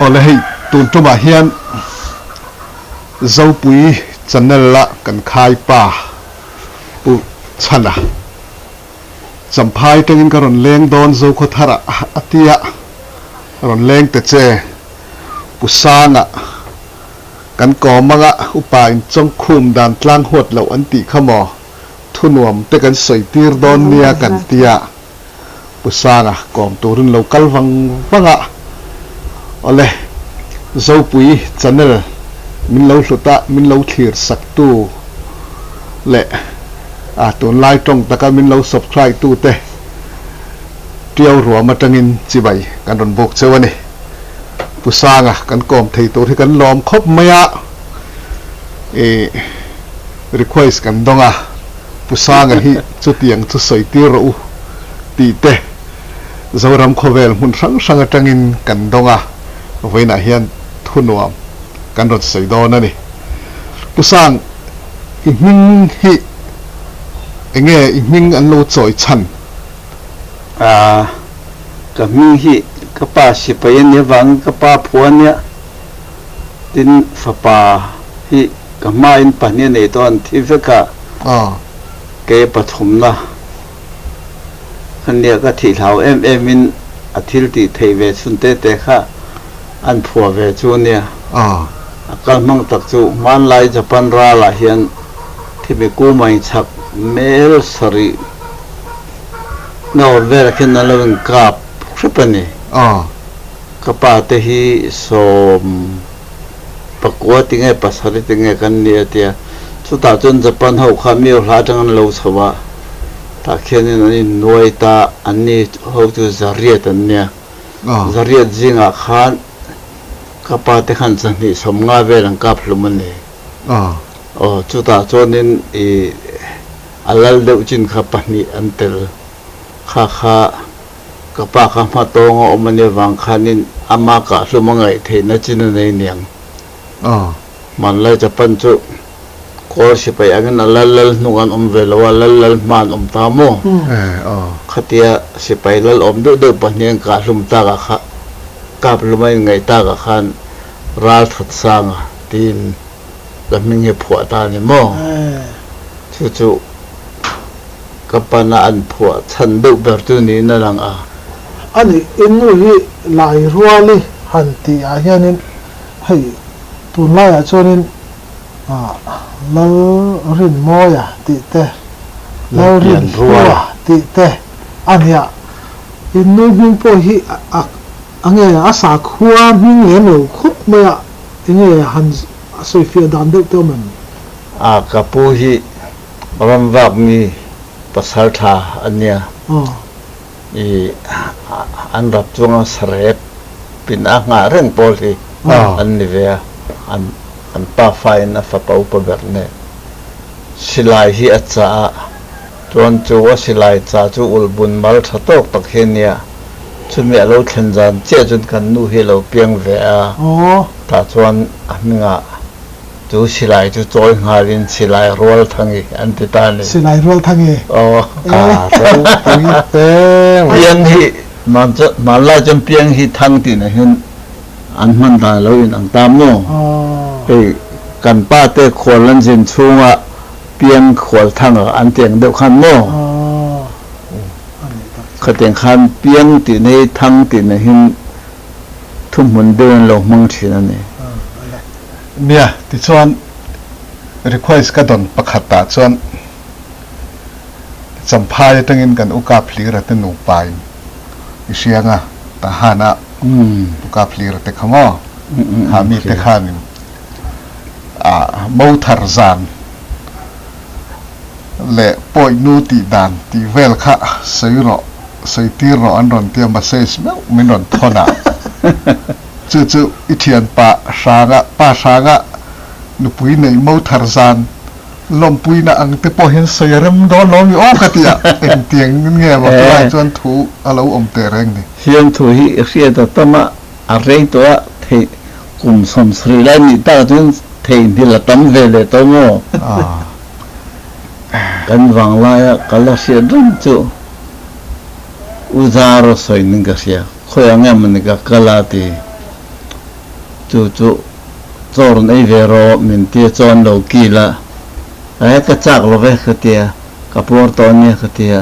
ole hei tun tuma hian zopui channel la kan khai pa pu chana champhai tengin karon leng don zo kho thara atia ron leng te che pusanga kan komanga upa in chong khum dan tlang hot lo anti khamo thunuam te kan soitir don nia kan tia pusanga kom turun local wanga ole zopui channel min lo hluta min lo thlir saktu le tun lai tong taka min lo subscribe tu te tiau ruam atangin chibai kan ron bok chewani pusanga kan kom thei tur hi kan lom khop maya request kan donga pusanga hi chutiang chu soitir ro ti te zoram khovel mun sang atangin kan donga voina hian thunuam kan rot seidon ani pusang ihming hi enge ihming an lo choi chan ka mi hi ka pa sipayan ne wang ka pa phuan ya tin fa pa hi ka ma in pa ne nei ton thi veka ke pathum na khan ne ka thi thau em in athil ti thei ve sun te kha an phua ve chu ne akal mang tak chu man lai japan ra la hian thibe ku mai chak mel sari no ver ken na lawin kap hripani kapa te hi som pakwa tinge pasari tinge kan nia tia chu ta chon japan ho kha mi hla tang lo chawa ta khenin ani noi ta ani ho chu zariat an nia zariat jinga khan kapa te khan chani somnga velang kap hlumani chu ta chonin alal deuh chin kha pahni antel kha kapa kha ma tonga omani wang khanin ama ka hlumangai theina china nei niang man lai japan chu kor sipai angin alal nungan velawa lal man tamo khatia sipai lal de pahniang ka hlum ta ka kha kap lumai ngai ta ka khan ral that sanga tin laming he phua ta ni mo chu kapana an phua chan deuh ber tu ni na lang ani inu hi lai ruali hanti a hianin hei tun lai a chonin lal rin moya ti te lal rin ruwa ti te ania inu hing po hi ange asa khuwa hing leno khup maya inge han soifia dan deuh te man kapu hi ram vak mi pasal tha ania an rap chunga sarep pin nga reng pol hi an ni ve an pa fai na fa pau pa berne silai hi acha tuan chu wa silai cha chu ulbun mal thatok takhenia chumi alo thlenjan che chun kan nu hi lo piang ve ta chuan aminga chu silai chu choi ngarin silai rol thangi antitani silai rol thangi pui te piang hi manla jam piang hi thang ti na hin an man da lo in ang tam no kan pa te kholan jin chunga piang khol thang an teng deuh khan no khateng khan piang ti nei thang ti na hin thum mun deun lo mang thina ni nia ti chuan request ka don pakhata chuan champhai tangin kan uka phlir te nu pai isianga ta hana uka phlir te khamo ha mi te khanin mo thar zan le poi nu ti dan ti vel kha sei tir ro an ron tiam message min ron thona chu ithian pa sanga nupui nei mo thar zan lom pui na ang te po hen sayram don lo mi o katia en tiang nge ba lai chuan thu alo om te reng ni hian thu hi ria ta tama a rei to the kum som sri lai ni ta chun thei ni la tam ve le to mo kan wang la ya kala sia dun chu uzaro soi ning ga sia khoyang am ni ga kala ti จู่จอร์นไอเวโรมินเตียจอนโลกีละไอ้กระจักโลเวกเตียกับปวดตอนนี้เตีย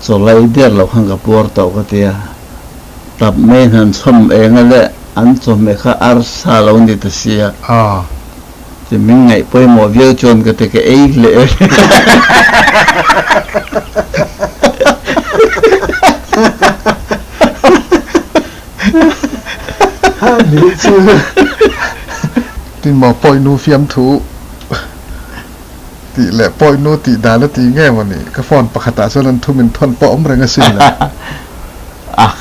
จอไลเดียร์เราขังกับปวดตอกเตียตับไม่หันชมเองแหละอันชมเอกอาร์ซาลาอุนิตเสียจะไม่ไงไปหมอเวียจนก็แต่แกเองเลยนี่ชื่อที่หมอปล่อยนูเฟียมถูตีแหละปล่อยนูตีดาแล้วตีแง่วันนี้ก็ฟอนปะขตาส่วนนั้นทุมินทอนปอมแรงสิละ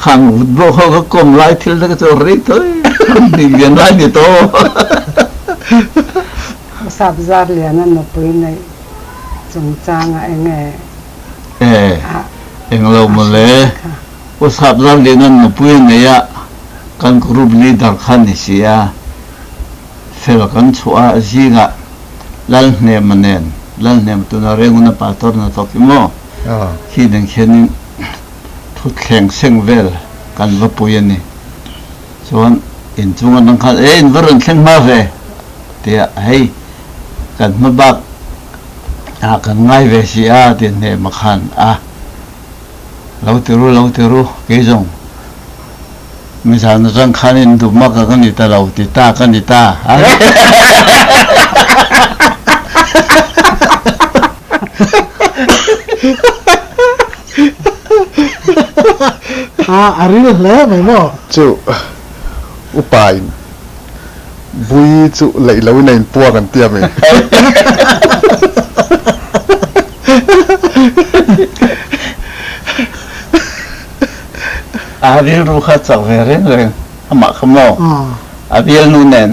ขังวุดโบเขาก็กลมไล่ทิลแล้วก็จะรีบเลยดีเรียนไล่เนี่ยโตสับซาเลียนั่นมาปืนในจงจางไอ้แง่เองเราหมดเลยว่าสับซาเลียนั่นมาปืนเนี่ยกันกรุ๊ปลีดาร์ขันนี่เสียเฟลกันชัวจีกะลัลเนมันเนนลัลเนมตัวนาเรื่องนั้นปาตอร์นั่นตอกิโมที่นั่งเขียนทุกแข่งเซงเวลกันว่าปุยนี่ส่วนอินจุงนั่งขันอินวรนเซงมาเวเดียให้กันมาบักกันง่ายเวสีเดียนเนี่ยมาขันเราติรู้กี่จงไม่ใช่นั่งขันอินดูมากกันนี่ตาเราติตากันนี่ตาอะไรเลยไม่หมอจู่อุปายบุยจู่เลยแล้วในปัวกันเตี้ยไหมวิลรู้ขัดจากเวรเลยมาขโมยวิลนู่นเนี่ย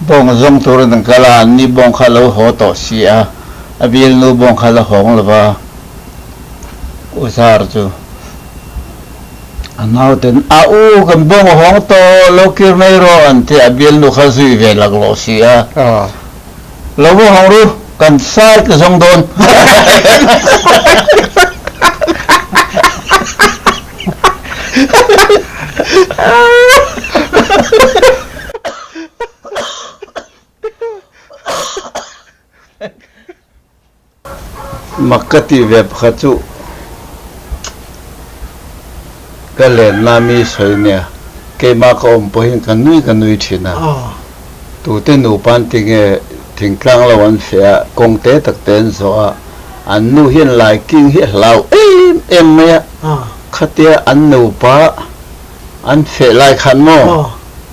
บงจงตัวนั้นก็ลานี่บงข้าเราหัวต่อเสียวิลนู่บงข้าเราหงหรือว่าอุตส่าห์จู่อันนั้นเป็นกันบงหงต่อโลกิร์ไม่รออันที่วิลนู่ข้าซื้อเวลากลอเสียเราบงหงรู้กันใส่ก็จงโดนมักกะติเว็บขัดจุก็เล่นนามีสวยเนี่ยเกี่ยมาก็อมไปเห็นกันนุยทีน่ะตัวเต้นอุปันติงถึงกลางละวันเสียกงเตะตักเต้นสวะอันนู้เห็นลายกิ้งเห็นเราเอ็มเมียขัดเตียอันนู้ปะอันเสียลายขันโม่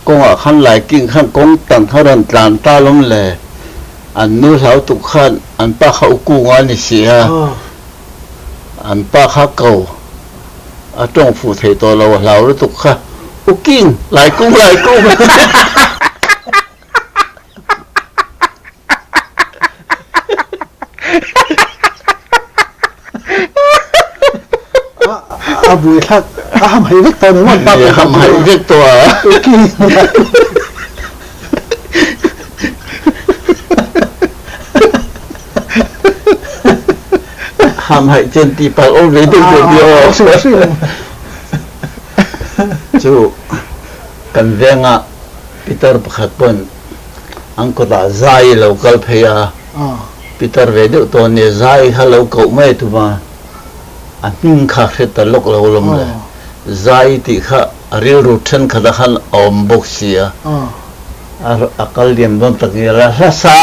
กงขันลายกิ้งขันกงตันเขาดันตานตาล้มเลยอันนู้เสาตุกขันอันป้าเขากู้งานนี่เสียอันป้าเขาเก่าจ้องฟูเทตัวเราหรือตุกขันอุกิ้งลายกุ้งบุยทักทำให้เล็กตัวนี้มันปั๊บทำให้เล็กตัวทำให้เจนตีปากโอ้ยดูเดียวจู่กันเรื่องปีเตอร์ประคับปนอังกฤษใจเราเกลเพียปีเตอร์เวดิตัวนี้ใจฮัลโหลกูไม่ถูกมาอันนี้ข้าเสร็จตลกเราลงเลยใจที่ข้าเรียนรู้ฉันข้าดันอมบุกเสียอักเลียนบนตะกี้ละซา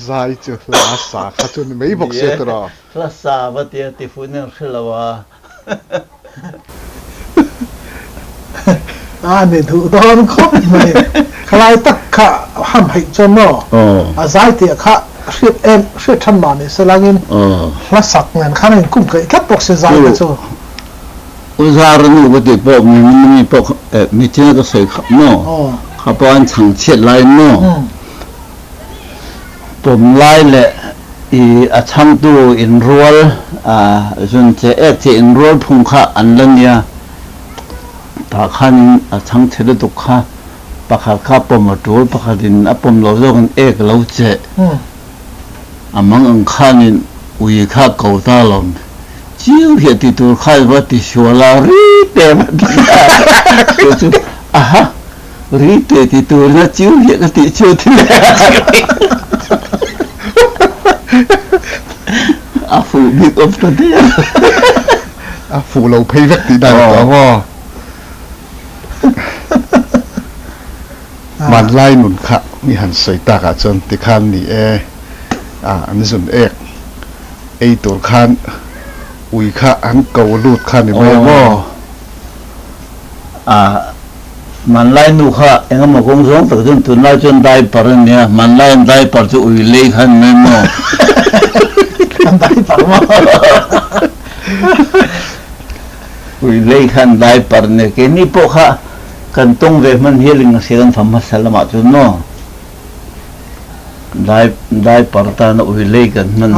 ใจจุลาสาขัดจุนไม่บอกเสียตัวละซาบัดเดียติฟุนเนอร์เชลวะเนี่ยถูกตอนครบเลยใครตักข้าห้ามให้จนเนาะใจที่ข้าเสียเสียทันมาเนี่ยสลางินละสักเงินข้าเนี่ยกุ้งเกยแค่ปกเสียใจก็จู่อุตส่าห์รู้ว่าติดปกมีปกมีเจ้าก็ใส่ขับเนาะขับปานฉังเช็ดลายเนาะผมไล่แหละช่างตัวอินรัวจนจะที่อินรัวพุ่งข้าอันละเนี่ยตาขันช่างเช็ดตุกข้าปากข้าผมมาดูปากดินผมเราเรื่องเราเจมังอังข้านี่อุยข้าเก่าตาลม chiu hiện thì tôi khai vật thì xua lao rí tè mà tôi aha rí tè thì tôi nó chiu hiện cái thì chiu thì à phụ biết ốp tôi thế phụ lâu phê vết tí này đó ngòมันไล่หนุนขะมีหันใส่ตากาจนติคันนี่อันส่วนไอตัวคันอุยขะอันเกาลูดคันนี่ไม่ว่ามันไล่หนุค่ะเองมาคงสงแต่จนตุนไล่จนได้ปรเนี่ยมันไล่ได้ปรจะอุยเลี้ยขันไม่หมดได้ปรมาอุยเลี้ยขันได้ปรเนี่ยแค่นี้พวกค่ะกันต้องเวมันเฮลิงเสียงธรรมะสลามาจุนโน่ได้ปรตานอุยเลี้ยกันมัน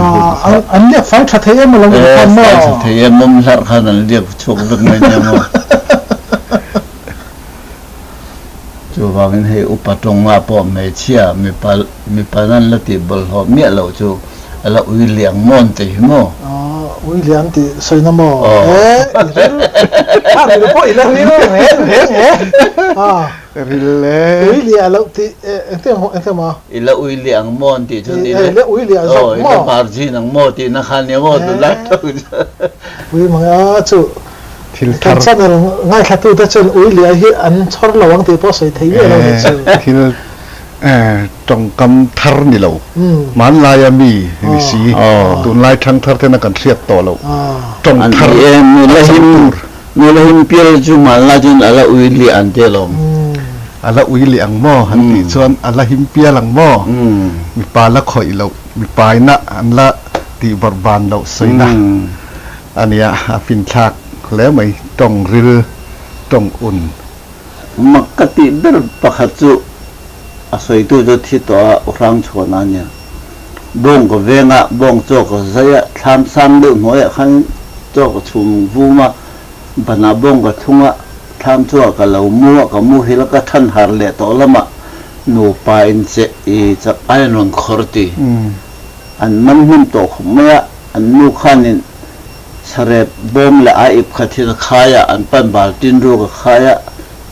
อันเรียกไฟทัดเทียมมาลงในความมั่วทัดเทียมมันสักขนาดเรียกชกเรื่องไม่เนี่ยมั่วจูว่ากันให้อุปตรงมาพอไม่เชื่อมีปานั้นละติบลหอมเมียเราจูละอุยเลี้ยงมอนติโม่อุยเลี้ยงติสวยน้ำมอถ้าเราพูดอีกเรื่องนี้เห็นริเลอุยเลี้ยงแล้วที่เท่ามาอีละอุยเลี้ยงมอนติจนนี่เลยอุยเลี้ยงสักมอปาร์จีนังมอตินักขันเนี่ยมอตุลัดอุยมันจูการสั่งง่ายแค่ตัวแต่จนอุยเลี้ยงอันชอบระวังตีพอใส่ทีวีเราเนี่ยที่ตรงกำทาร์นี่เรามันลายมีสีตุนลายทั้งทาร์ที่นักการเสียต่อเราตรงทาร์มูลหิมเปียจูมันลาจุนอะไรอุยเลี้ยงเจลมอะไรอุยเลี้ยงหม้อหันติส่วนอะไรหิมเปียหลังหม้อมีปลาละข่อยเรามีปลายนะอันละตีบาร์บานเราสวยนะอันนี้ฟินชักแล้วไม่ต้องริลต้องอุ่นมักกะติเดินปะขัดจุอาศัยตัวจุดที่ตัวรังชวนนั่นเนี่ยบ่งก็เวงะบ่งโจก็เสียทำซ้ำเดือดหัวขันโจก็ชุมฟูมาบรรณาบ่งก็ทุ่งะทำชั่วก็เหล่ามัวก็มูฮิแล้วก็ท่านหาเละตัวละมาหนูไปเจจะไอ้นนคอร์ตีอันมันหุ่นโตขมะอันนูขันนี่สเรบบ่มและไออิบขัดที่ขายอันปั้นบาลตินรูก็ขาย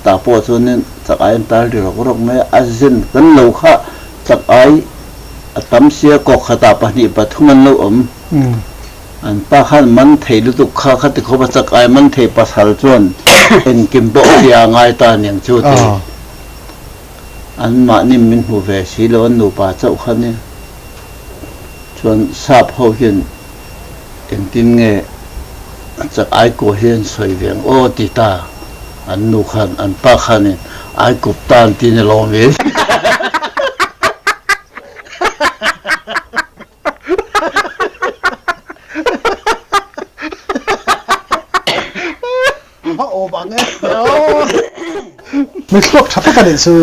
ตาปวดส่วนนี้จากไอ้ตาดีเราก็ร้องไม่อาเซนกันเหล่าข้าจากไอ้ตั้มเสียกอกขตาปนิปัทุมันเหล่าอันป้าขันมันเทลุตุข้าขัดที่เขาบอกจากไอ้มันเทปัสหลจวนเอ็นกิมโบเสียง่ายตาอย่างจุดอันมานี่มินหูเวสีแล้วอันหนูป่าเจ้าขันนี่ชวนทราบเขาเห็นเอ็นตินเงจากไอ้กูเห็นสวยเวียงโอ้ติตาอันนูขันอันป้าขันนี่ไอ้กุบตานที่ในลองเวสพระโอบังเนี่ยไม่ครบชัดกันเลยซื้อ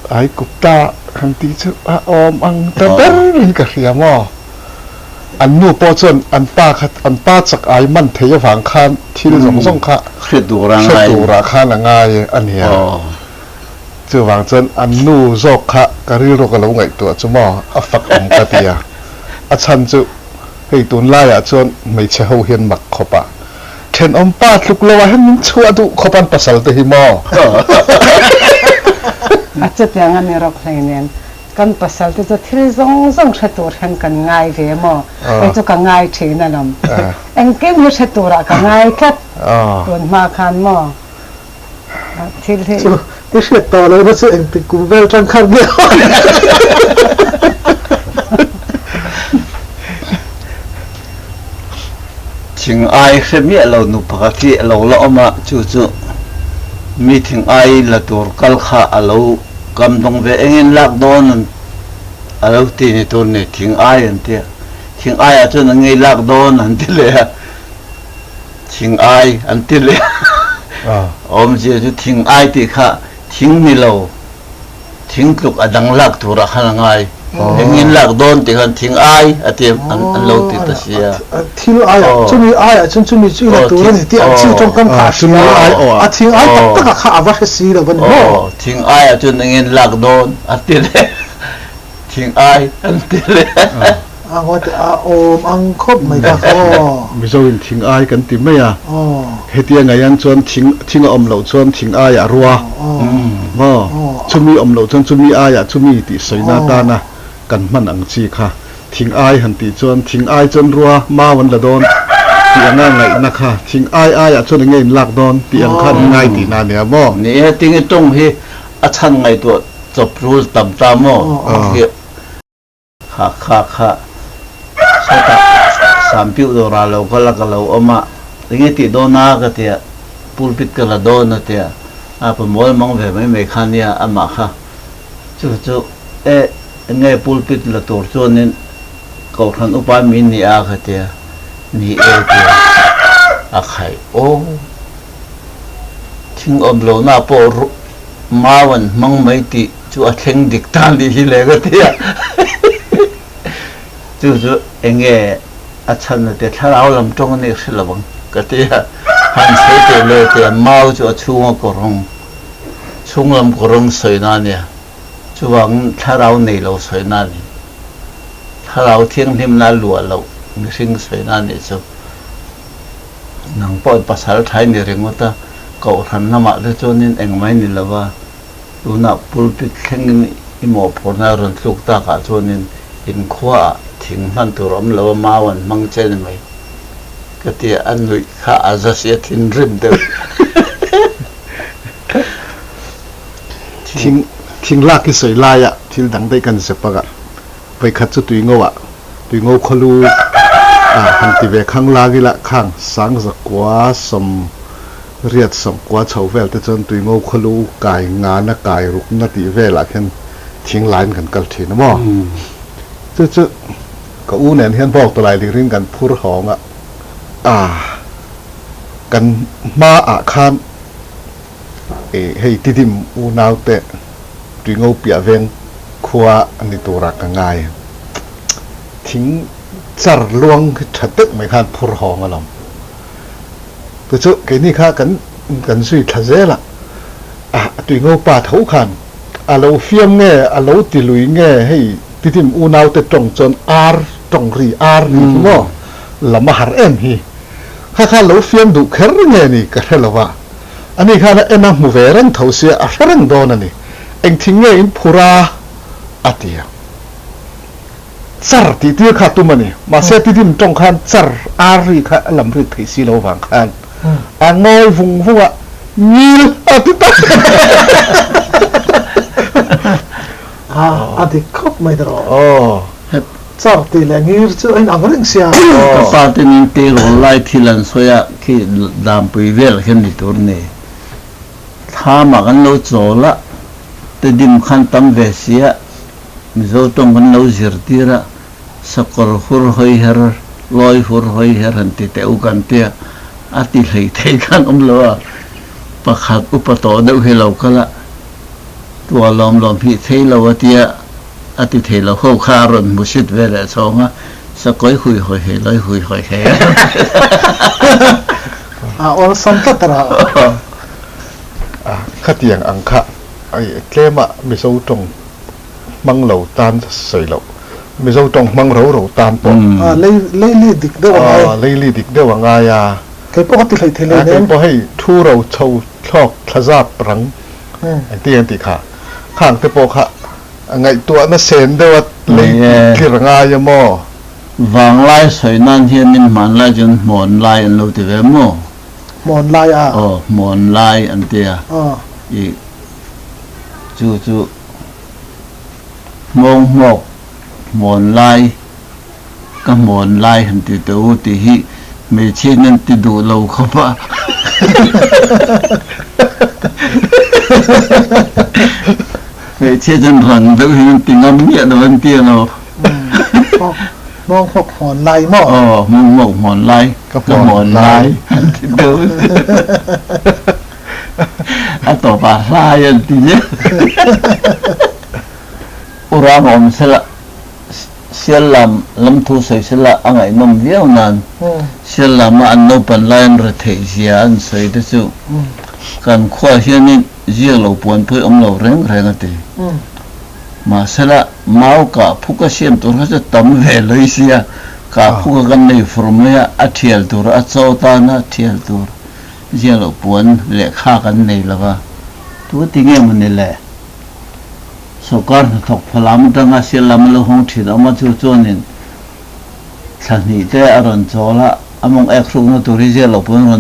ไอ้กุบตาคันตีชื่ออมอังตะเบรกับเสียมออันนู้ปอจนอันป้าจากไอ้มันเทียฝังคานที่เราส่งค่ะเสียดูราคาละง่ายอันนี้เจอฝังจนอันนู้โจกค่ะกะริโรกะลงไงตัวจมออัฟักอมกะเตียอาชันจุให้ตุนไล่จนไม่เช่าเห็นมักขบะเช่นอมป้าลุกเลวให้มันชัวดุขบันปัสสาวะที่มออาจจะอย่างนั้นเราเพลงเนี่ยกันภาษาที่จะที่ส่งชัดตัวเห็นกันง่ายเดียวมั้งไอ้ตัวกันง่ายเช่นนั้นเอ็งเก็บมือชัดตัวกันง่ายแค่ตัวมาคันมั้งที่เสียต่อเลยเพราะเอ็งติดกูเวลจังคันเดียวชิงไอเขมีเราหนุปกติเราละอมาจู่ๆมีถึงไอละตัวกัลข้าเรากำต้องเวเองลักโดนเราตีในตัวนี้ถึงไออันเดียถึงไออาจจะนั่งไงลักโดนอันที่เลยถึงไออันที่เลยอมเจจะถึงไอที่ข้าถึงมีเราถึงกลุกอดังลักตัวละขนาดไงอย่างนี้ลักโดนที่กันถึงไออันที่อันเราติดตาเสียที่ไอจะมีไอจะมีชื่อตัวนี้ที่ชื่อตรงกันขาดชื่อไอถึงไอตั้งแต่ข้าว่าสีแล้ววันนี้ถึงไอจะนั่งลักโดนอันที่เลยถึงไออันที่เลย ang wat ang khop mai ka ko mi zo in thing ai kan ti mai a oh hetia ngayan chuan thing om lo chuan thing ai a ruwa mo chumi om lo chuan chumi ai a chumi ti soina ta na kan man ang chi kha thing ai han ti chuan thing ai chuan ruwa ma wan la don ti anga ngai na kha thing ai a chuan ngai lak don ti ang khan ngai ti na ne mo ni ting tong hi a chan ngai to chop rul tam ta mo kha sata sampiu do ra lo kala oma ringi ti do na ka tia pulpit kala do na tia a pa mol mang ve mai me khania ama kha chu nge pulpit la tor chonin ko khan upa min ni a kha tia ni tia a khai o thing om lo na po mawan mang mai ti chu a thleng dik tan li hi le ga tia chu enge a chan na te tharau lam tong ne silawang ka tia han se te le te mau chu a chunga korong chunglam korong soina ne chuwang tharau nei lo soina ni tharau thiang hlim na lua lo ngising soina ne chu nang poi pasal thai ni ringota ko ran nama le chonin engmai ni lawa luna pulpit thleng imo phorna ron tluk ta ka chonin in khwa thing han turom lo mawan mang chen mai ka tia an lui kha aza sia thin rim de thing lak ki soi la ya thil dang dai kan se paga pai khat chu tui ngowa tui ngo kholu han ti ve khang la gi la khang sang za kwa som riat som kwa chho vel te chon tui ngo kholu kai nga na kai ruk na ti ve la khen thing line kan kal thi na mo chuก็อู้แนนเฮียนบอกตัวไรลิริงกันพูดหองกันมาคานให้ที่ดิมอูนาวเตะตุยงูเปียเวงครัวอันนี้ตัวรักง่ายทิ้งจัดลวงชัดตึกไม่คานพูดหองอะไรตัวเจ้าแกนี่ข้ากันสุยทัศน์ละตุยงูป่าเท้าขันเราเฟียมเงี้ยเราติลุยเงี้ยให้ที่ดิมอูนาวเตะตรงจนตรงรีนี่มั้งละมาหาเอ็มฮีข้าเราเฟียมดูแค่เรื่องนี้ก็ได้ละว่าอันนี้ข้าเอ็นน่ะมูเวรันเท่าเสียอะไรเรื่องโดนนี่เอ็งทิ้งเงี้ยอินพูราอัติยาจาร์ที่ที่ข้าตัวมันนี่มาเสียที่ดิมตรงขันจาร์รีข้าลำรึกที่สิเราฟังขันงอยฟุงฟัวยิลอัติตาอัติครบไม่ตลอดจับตีแรงยืดช่วยอังเรื่องเสียก็ปาตินิเตโรไลที่ลันสวยที่ดามปุยเวลเห็นดิตัวนี้ถ้ามากันเราโจละแต่ดิมขันตั้มเวเสียมิโซตรงกันเราจิรตีระสกอร์ฟุร์หอยเฮร์ลอยฟุร์หอยเฮร์หันติเตอุกันเตียอาทิเลยเทกันเราประคัดอุปโตเดาให้เราก็ละตัวลอมพี่เทเราเตียอาทิตย์เราเข้าคารนมุสิตเวลาสองสักก้อยคุยหอยลอยคุยหอยวันสัมผัสระขัดอย่างอังคะไอ้เกมะไม่สู้ตรงมังเหลาตามใส่เหลาไม่สู้ตรงมังเราตามปนเลยดิกเดียวว่าเลยดิกเดียวว่าไงแค่ปกติเลยทีเลยเนี่ยพอให้ทูเราเช่าชอกทะซาบรังไอ้ที่ยันติค่ะข้างเตปค่ะไงตัวนั้นเซนเดียวเลยที่รังอายมอวางไล่สวยนั่นเฮียนินมันไล่จนหมอนไล่อันเราติเวมอหมอนไล่หมอนไล่อันเดียอีจูมองหมกหมอนไล่ก็หมอนไล่อันติเตอติฮิไม่เช่นนั้นติดูเราเข้ามาไม่เช่นนั้นหันแล้วเห็นติงอมเมียโดนเตี้ยเรามองหกหมอนไล่หมอมองหมกหมอนไล่ก็หมอนไล่ติเตอต่อไปไล่อันติเนี่ยอุราหอมเสละเสียลำทุใส่เสละอังไงนมเดียวนั้นเสียลำอันโนปันไลน์ระเทเสียอันใส่ที่สุดการคว้าเฮียนี่เยี่ยเราปวนเพื่อเราเร่งกันตีมาเสละ เมากับผู้ก็เสียมตัวเขาจะต้มเวเลยเสียกับผู้ก็กันในฟอร์มเนี่ยอัดเทียลตัวอัดโซตานะเทียลตัวเจ้าหลวงปู่เละฆ่ากันในละว่าตัวที่เงี้ยมันนี่แหละสกัดถกพลามตั้งอาเซียนลำละหงถิ่นเอามาจู่โจนินสันนิษฐานอรอนโจละอมงเอกรุ่งนตัวที่เจ้าหลวงปู่อรอ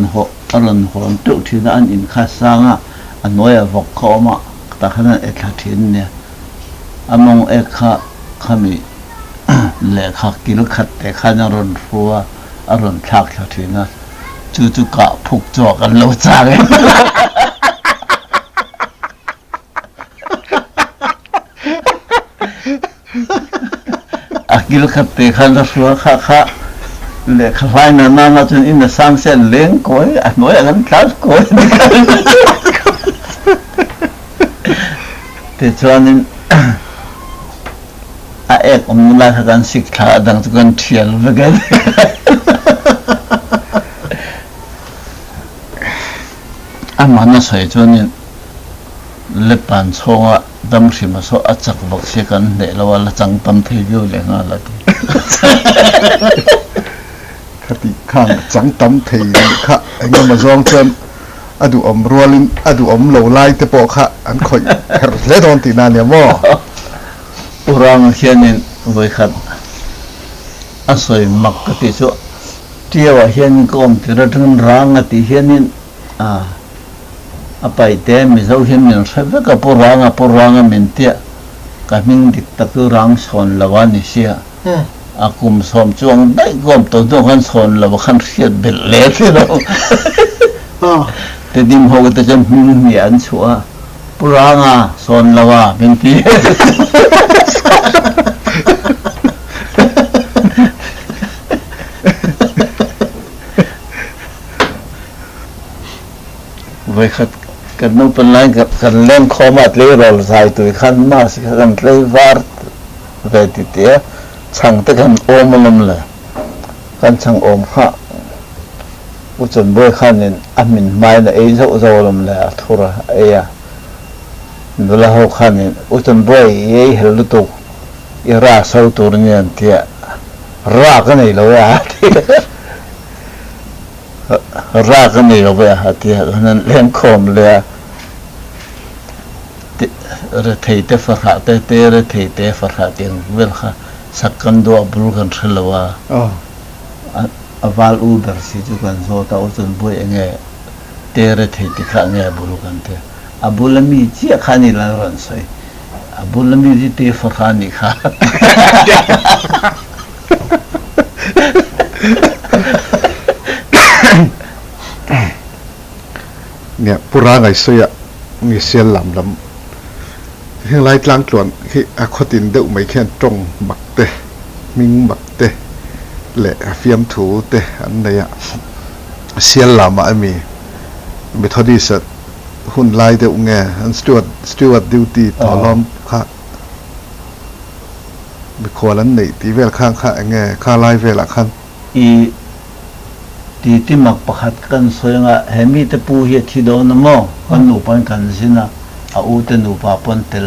นหอนตุที่นั่นอินข้าสร้างอันน้อยบอกเขามาแต่ขณะเอกถิ่นเนี่ยอมงเอกข้ามีเละข้ากิลขัดแต่ข้านอรอนฟัวอรอนทักถิ่นนะจู่ๆกะพุกจอกันโลจ่าเลยกิลขัดแต่ข้านอรฟัวข้าเละข้าไฟนั่นจนอินเดสังเซนเลี้ยงก้อยอันน้อยกันทัดก้อยแต่ตอนนี้เอกอมนุลากันสิกขาดังตุกันเทียลไปกันอามันน่ะใส่จนนี่เล็บปานโชงอ่ะดำสิมาโซอัดจักบักเสียกันเดี๋ยวเราละจังตำเทียวเลยงานละทีคติข้างจังตำเทียค่ะไอ้เงี้ยมาซองเชิญอดูอมรัวลินอดูอมเหลวไล่แต่ปอกค่ะอันคอยเล่ตอนตีนานเนี่ยมั่วอุรางเขียนนี่ไว้ขัดอาศัยมักกติสุเที่ยวเขียนก็มติระดับร่างติเขียนนี่ไปเต็มมิเจ้าเขียนนี่ใช่ไหมกับปุรางมินเตียกับมิงดิตะกุร่างสอนละวันนี้เสียอากุมสมจวงได้กุมตัวกันสอนละวันขันเสียเบลเล่ที่เราแต่ดิมหัวก็จะมีอันชัวปุรางสอนละวันมินเตียไว้ขัดกันนู้นเป็นไรกันเล่นคอมาเลยเราใส่ตัวขันมาสิกันเลยวาร์เวทีเดียช่างตะกันโอมลมเลยกันช่างโอมข้าอุจจนบ่อยขันนี่อามินไม่ได้เจ้าเจ้าลมเลยทุระเอียดูแลหัวขันนี่อุจจนบ่อยเฮลุตุอีราสาวตัวนี้อันเดียรักกันนี่เลยอ่ะรักกันนี่เราไปหาที่นั้นเลี้ยงคมเลยเรื่องที่เตฟร์เตเรื่องที่เตฟร์ที่เวลค่ะสักกันดูบลูกันเสลว่าวาลูเบอร์สิจุกันโซตาอุจนบุยเงี้ยเตเรื่องที่ข้าเงี้ยบลูกันเตบุลมีจีข้านี่ละรันใส่บุลมีจีเตฟร์นี่ค่ะเนี่ยปุราไงเสียมีเสียลำเฮียไล่กลางกลวนที่อาคตินเดาไม่แค่ตรงบักเตมิงบักเตเละเฟียมถูเตอันนี้เสียลำอ่ะมีเมทอดิสหุ่นไล่เดาไงอันสจวดดิวตี้ต่อล้อมค่ะไปขวาลันนี่ตีเวลข้างค่ะไงข้าไล่เวลข้างที่มักประคัดกันสวยงะเฮมีแต่ปูเฮียที่โดนมั้งกันหนูปันกันสินะอูแต่หนูปาปนเตล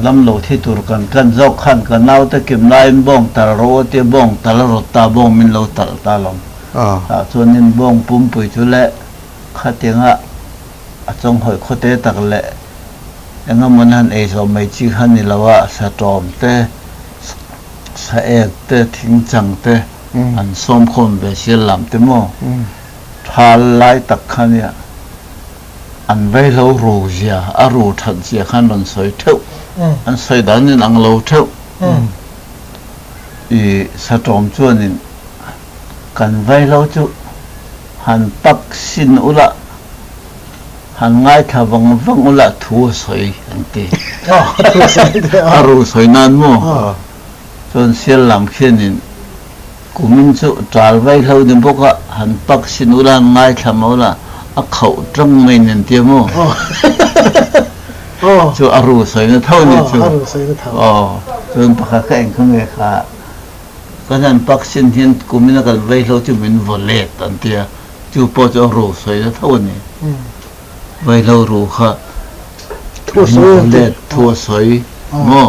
ดำโลที่ตุรกันเจ้าขันกันเอาแต่เก็บนายบ้องตลโรตีบ้องตลรตาบ้องมินโลตาลมส่วนนี้บ้องปุ่มปุยจุเละขัดยังจงหอยขดเตตักเละยังมันหันสมัยจีขันนี่ละว่าสะตอมเตสะเอกเตทิ้งจังเตอันส้มคนเบเชียลำเต็มอ่ะทาไล่ตักขันเนี่ยอันไว้เรารู้เสียรู้ทันเสียขันมันสวยเท่าอันสวยด้านนี้อังเราเท่าสะตอมจวนนี่กันไว้เราจุหันปักสินอุละหันง่ายถ้าวังอุละทัวสวยอันตีรู้สวยนานมั้งจนเสียลำแค่นี้กูมินจุจาร์ไว้เราดิบุกะหันปักสินุลานง่ายทำเอาละเขาตรงไม่เนียนเตียมจูอารูสวยนะเท่านี้จูจนปักแข่งข้างเงยค่ะก็นั่นปักสินเทียนกูมินกันไว้เราจะเป็นวอลเล็ตอันเตียจูพอจะอารูสวยนะเท่านี้ไว้เรารู้ค่ะวอลเล็ตทัวสวย โม่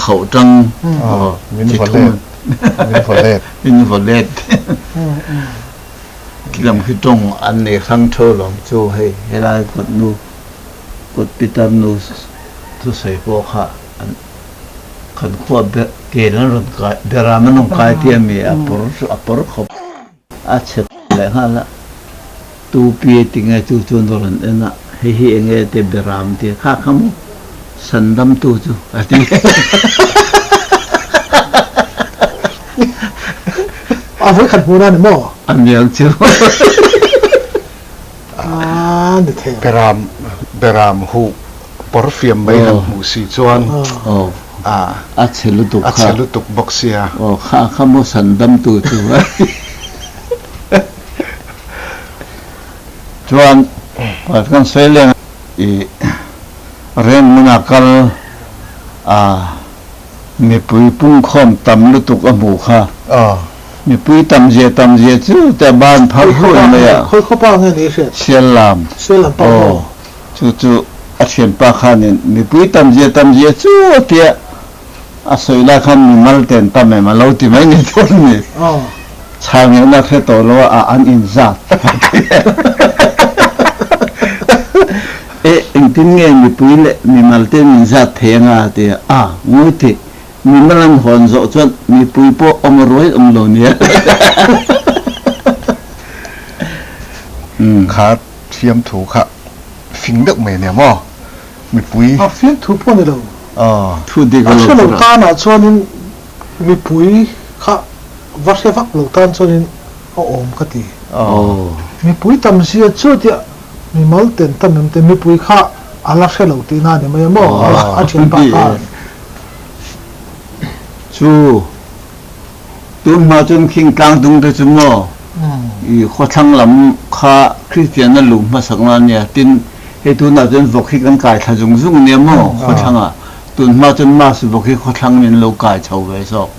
เขาจัง มินฟอลเลตมินฟอลเลต มินฟอลเลตคิดลำคือตรงอันนี้ข้างโชว์หลงโชว์ให้ได้กดนูกดปิดตามนูทุใส่พวกค่ะขันขวบเกล้รถกายเดรามันองกายที่มีอัปรขบอาเฉดเลยฮะละตูปีติงไงตูจนโดนเอ็นะให้เองเตเบรามที่ข้าขโมสันดำตูจูอันนี้ เอาไว้ขัดหูนั่นหม้อ อันเดียวจู นี่เท่ เบรามหูปอร์ฟิมไปหันหูสีจวนอาเชลุตุก อาเชลุตุกบ็อกเซียข้าขโมสันดำตูจูจวนปัจจุบันเสลียงเรียนมุนักลมีปุยปุ่งคอมตำลุตุกอมูค่ะมีปุยตำเจียจู่แต่บ้านพักหุ่นเลยอ่ะค่อยๆป้าเงี้ยนี่เสีย เชียนลามป้าจู่อาเชียนปาขานี่มีปุยตำเจียจู่เตี้ยอาศัยละคำมีมัลเตนตำไม่มาเล่าที่ไม่นี่ทุนนี่ชางอย่างนั้นแค่ตัวเราอันอินซัดอิงทิ้งเงี้ยมีปุยเล่มีมัลเตนอินซัดเทียงอาเตียงูที่มีมันลังหอนโจจนมีปุยโปอมรวยอมโลเนี่ยขาเทียมถูกค่ะฟิงเด็กเมย์เนี่ยมั้งมีปุยฟิงถูกพอนี่เราถูกดีกว่าช่วงหลังตาหน้าช่วงนี้มีปุยค่ะวัดเสฟักหลังตาช่วงนี้โอ้โหมกันดีมีปุยทำเสียช่วงที่มีมัลเตนทำมันแต่มีปุยค่ะอะไรเสหลังตีน่าเนี่ยไม่ยังมั้งอาชีพปากจูตุนมาจนคิงกลางตุงเตจุโมอีข้อทั้งลำข้าคริสเตียนนั่นหลุมมาสักวันเนี่ยตินให้ตุนมาจนวกขี้กันกายถ้าจงซุ่งเนี่ยโมข้อทั้งตุนมาจนมาสิวกขี้ข้อทั้งเนี่ยโลกายชาวเวสอก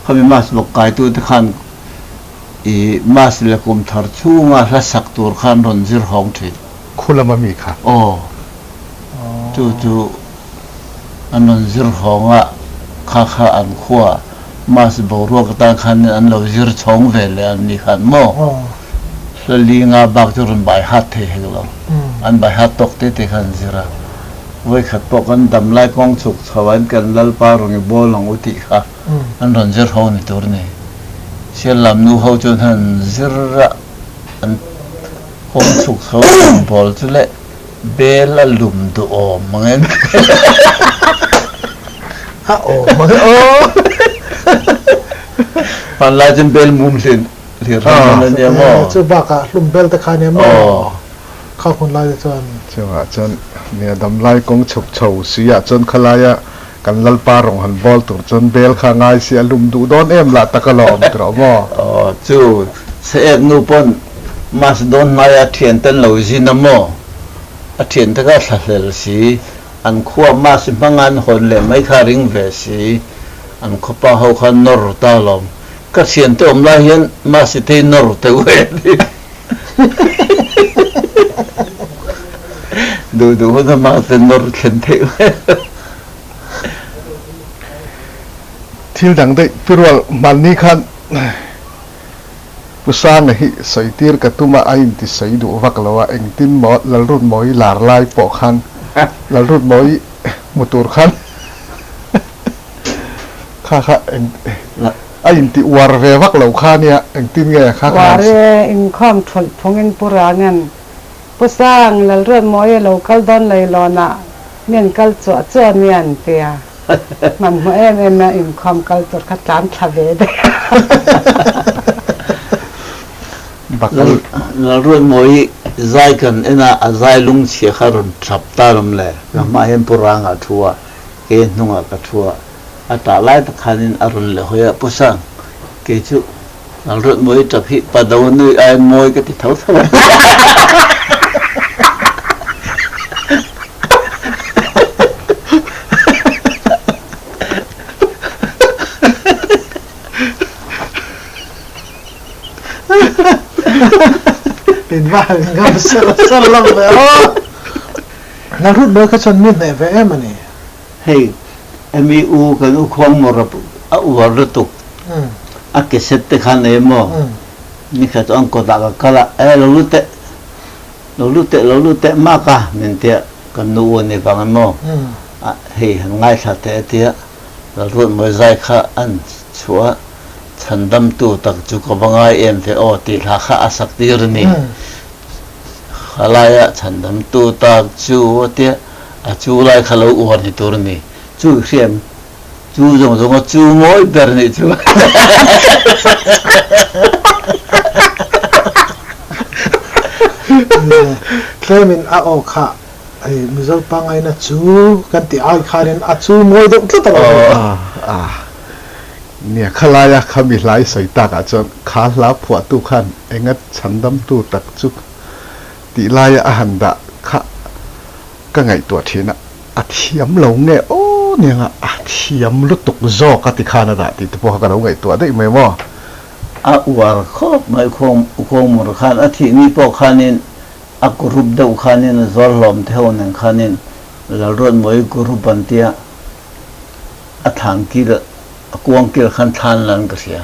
เขาเป็นมาสิวกกายตัวตะขันอีมาสิเลกุมทาร์ชูมาละสักตัวขันรอนซิร์ฮองทีคุณละมามีค่ะจู่อันรอนซิร์ฮองข้าอันขั้วมาสบรัวกตาขันอันเราจิรชงเวลอันนี้ขันโม่สลีงาบักจุรนใบฮัตเทเหรออันใบฮัตตกเตขันจิระไว้ขัดปกันดำไล่กองสุกสวรรค์กันลัลปารงบอลงอุติค่ะอันรอนจิรฮองนี่ตัวนี้เชื่อลำนูเขาจนหันจิระอันกองสุกสวรรค์บอลจุเล่เบลลุมดูอมมั้งเองมันปันลายจนเบลมุมสิเรียร้อนเนี่ยมั้งจะบ้ากะลุ่มเบลตะคาเนี่ยมั้งเข้าคนลายจนจนเนี่ยดำไล่กงฉกเฉาเสียจนขลายกันลัลปารองหันบอลตัวจนเบลข้างไงเสียลุมดูโดนละตะกะลอมตรอมั้งจู่เสียนูปนมาสโดนนายเทียนเต้นเหล่าจีนมั้งเทียนตะก็สัตว์เหล่าสีอันขั้วมาสิบงานคนเลยไม่ขาริงเวสีอันข้าพเจ้าขันนอร์ตาลมก็เสียนเติมลายเห็นมาสิเทนอร์เตเวดีดูว่ามาเทนอร์เข็นเทเวที่ดังได้พิรวลมันนี่ขันผู้สร้างให้ใส่ตีร์กตุมาไอ้ที่ใส่ดูวักละว่าเองตินหมดละรุ่นหมอยหลาลายปอกขันละรุ่นหมอยมุตูร์ขันข้าเองไอ้ที่วาร์เววักเหล่าข้าเนี่ยเองตินไงข้าวาร์เวเองข้ามถนพงเองปุรางันผู้สร้างละรุ่นหมอยเราคัลดอนเลยลอนะเมียนคัลจั่วเมียนเตียมันเอ็มเองข้ามคัลตัวขัดจานทะเลเดละรุ่นหมอยใจกันเอ็น่ะใจลุงเสียขารุนฉับตาลมเลยแล้วมาเห็นปุรางัดทัวเกณฑ์นุ่งกัดทัวอัตราไล่ตะขันินอรุณเลยหัวผู้สร้างเกจุละรุ่นหมอยจับหิปะดาวนุยไอ้หมอยก็ติดเท้าสวรรค์เห็นว่าเงาสลับเลยแล้วรุ่นเบอร์ก็ชนมิดในเวมันนี่ ให้มีอูกันอุควงมรบอุวรตุกอักเสตขันเอโมนี่คือต้องกดตากละเรารู้เตะมากะเหมือนเตะกันนูนี่ฟังโมเฮ้ยง่ายสัตย์เตะเรารู้ไม่ใจข้าอันชัวฉันดำตัวตักจุกบังไอเอ็มเทอติลาข้าอาศักดิรนี่อะไรอะฉันดำตัวตักจูเตะจูไล่ข้าเราอวดในตัวนี้จูเขียนจูจงจูมวยเบอร์นี่จูเคลมินอาโอค่ะไอ้มิจปังไอ้น่ะจูกันที่ไอ้ข้าเนี่ยจูมวยต้องตลอดเนี่ยขลายขมิหลายสายตากจนขาลาผัวตุขันเอ็งฉันดำตูตักจุกตีลายอาหันดะค่ะก็ไงตัวทีน่ะอาเทียมหลงเนี่ยโอ้เนี่ยอาเทียมลุตุกโจกติขานาดะติตัวพวกเราไงตัวได้ไหมวะวาร์คอบไม่คงมรขันอาทินี้พวกขันินกรุ๊ปเดาขันินจอลลอมเท่านั้นขันินแล้วรถมวยกรุ๊ปบันเตียทางกิลกวงกิลขันทานลันก็เสีย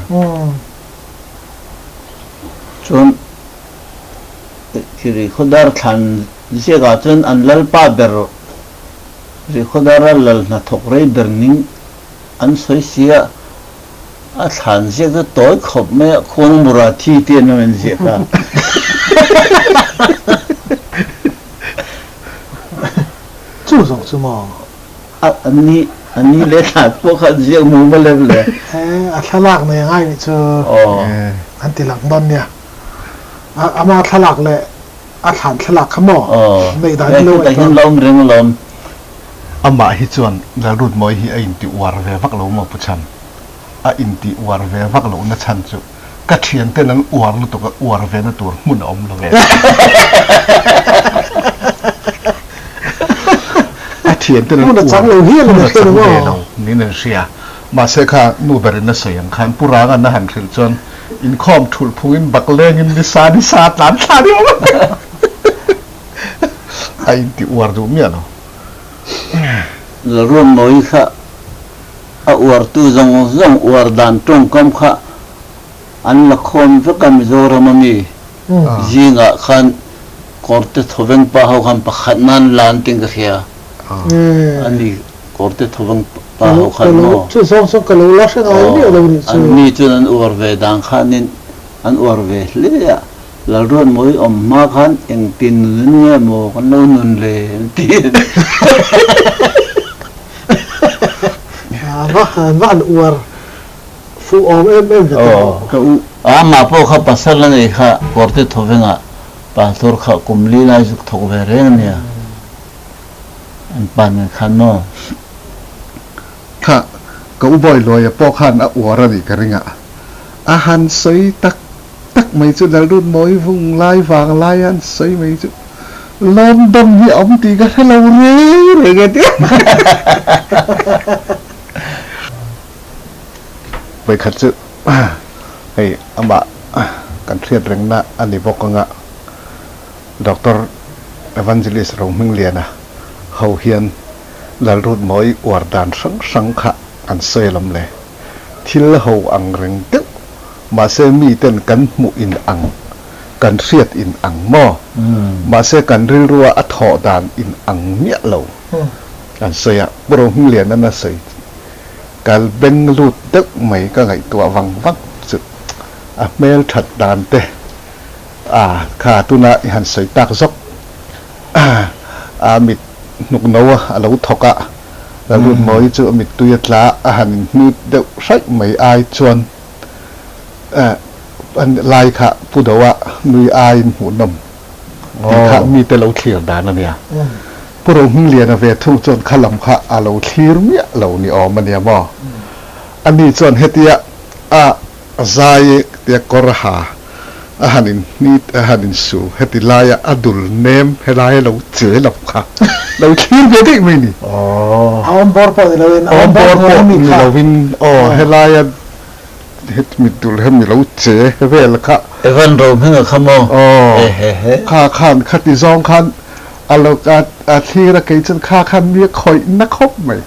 จนคือคนดาร์ทันดิเชกาจนอันลัลป้าเบอร์คือคนดาร์ลัลนัทกเรย์เบอร์นิงอันสวยเสียทันเสียก็ต่อยขบไม่คนมุราทีเตียนมันเสียกันจู่สองชั่วโมงอันนี้เล็กหนักพวกเขาเสียมูมาเลยอัทลักเนี่ยง่ายนี่เจออันติหลังดอนเนี่ยอามาทลักเลยอาถานทลักขโมยไม่ได้เลยแต่ยังล้มเรื่องล้มอามาฮิจวนแล้วรุ่นมวยฮิอินติวาร์เวฟักหลงมาพุชันอินติวาร์เวฟักหลงนัชันจุกระเทียนเต้นนั้นอวาร์ลุตกอวาร์เวนั่นตัวมุนอมเลยเทียนเต้นนั้นอวาร์เวนี่นั่นเสียมาเสกานูเบรินเสียงขันปุรากันนะหันถึงจนอินคอมถูกพูอินบักเลงอินดิสาหลานชาเดียวไอ้ที่อวดดูเมียเนาะแล้วรุ่นมวยค่ะอวดตู้จงอวดดันตรงกัมค่ะอันละคนฟักมิโซรามันมีจิงะขันกอร์เตทเวงป้าเขาขันปักขันนั่นลานติงกะเขียอันนี้กอร์เตทเวงป้าเขาขันโน่จู่สองกะโลลักษณะนี้เราเนี่ยอันนี้จุนันอวดเวดังขันนินอันอวดเวเลียแล้วรุ่นมวยมาขันเองตินเนี่ยโมกันโน่นเลยตินว่าอวดฟูออมเอ็มก็มาพวกเขาปัสสาวะนี่ค่ะกอร์เตทเวงอ่ะปัสสาวะเขาคุมลีน่าจุกทกเวเรนเนี่ยอันปานขันโน่ค่ะก็อุบอยลอยปอกขันอวาระดิกระริงอ่ะอาหารใส่ตักไม่จุดแล้วรุ่นมวยฟุ้งไล่ฟางไล่อันใส่ไม่จุดลมดมที่อมตีกันให้เราเรื่อยๆกันเนี่ยไปขัดจุให้อามากันเครียดเร่งนะอันนี้บอกกันอ่ะดร.เอวานเจลิสเราไม่เรียนนะเขาเฮียนแล้วรุ่นมวยอวดดันสังขะอันเซลมเลยที่เราอังเร่งตึ๊มาเซมีเต้นกันมุอินอังกันเสียดอินอังหม้อมาเซกันรัวอัฐอดานอินอังเมียเหล่ากันเสียบรมเรียนนั่นนะเสียการเบ่งลูดตึกไม่ก็ไงตัววังสุดเมลถัดดานเตขาตุนาหันใส่ตากซอกมิดหนุกนัวเราทกะแล้วรุ่นมวยจะมิดตุยตลาหันมีเด็กใช้ไม่อายชวนอันลายค่ะพูดว่านุยอายหูนมค่ะมีแต่เราเขียนดานนั่นเนี่ยพวกเราเรียนเวทุจนขลังค่ะเราเขียนเนี่ยเรานี่ออกมันเนี่ยบ่อันนี้จนเฮติยะใจเตียกรหาหันินนี่หันินสูเฮติลายอดุลเนมเฮลายเราเจอหลับค่ะเราเขียนเวทีไม่นี่เอาบอร์ปอเราวินเอาบอร์ปอเราวินเฮลายเฮ็ดมิดุลเฮมีเราเจอเวลค่ะเอวันโรมเฮงขโมข้าขันขัดที่ซองขัน alokat athira kay chan kha khan mi khoi na khop mai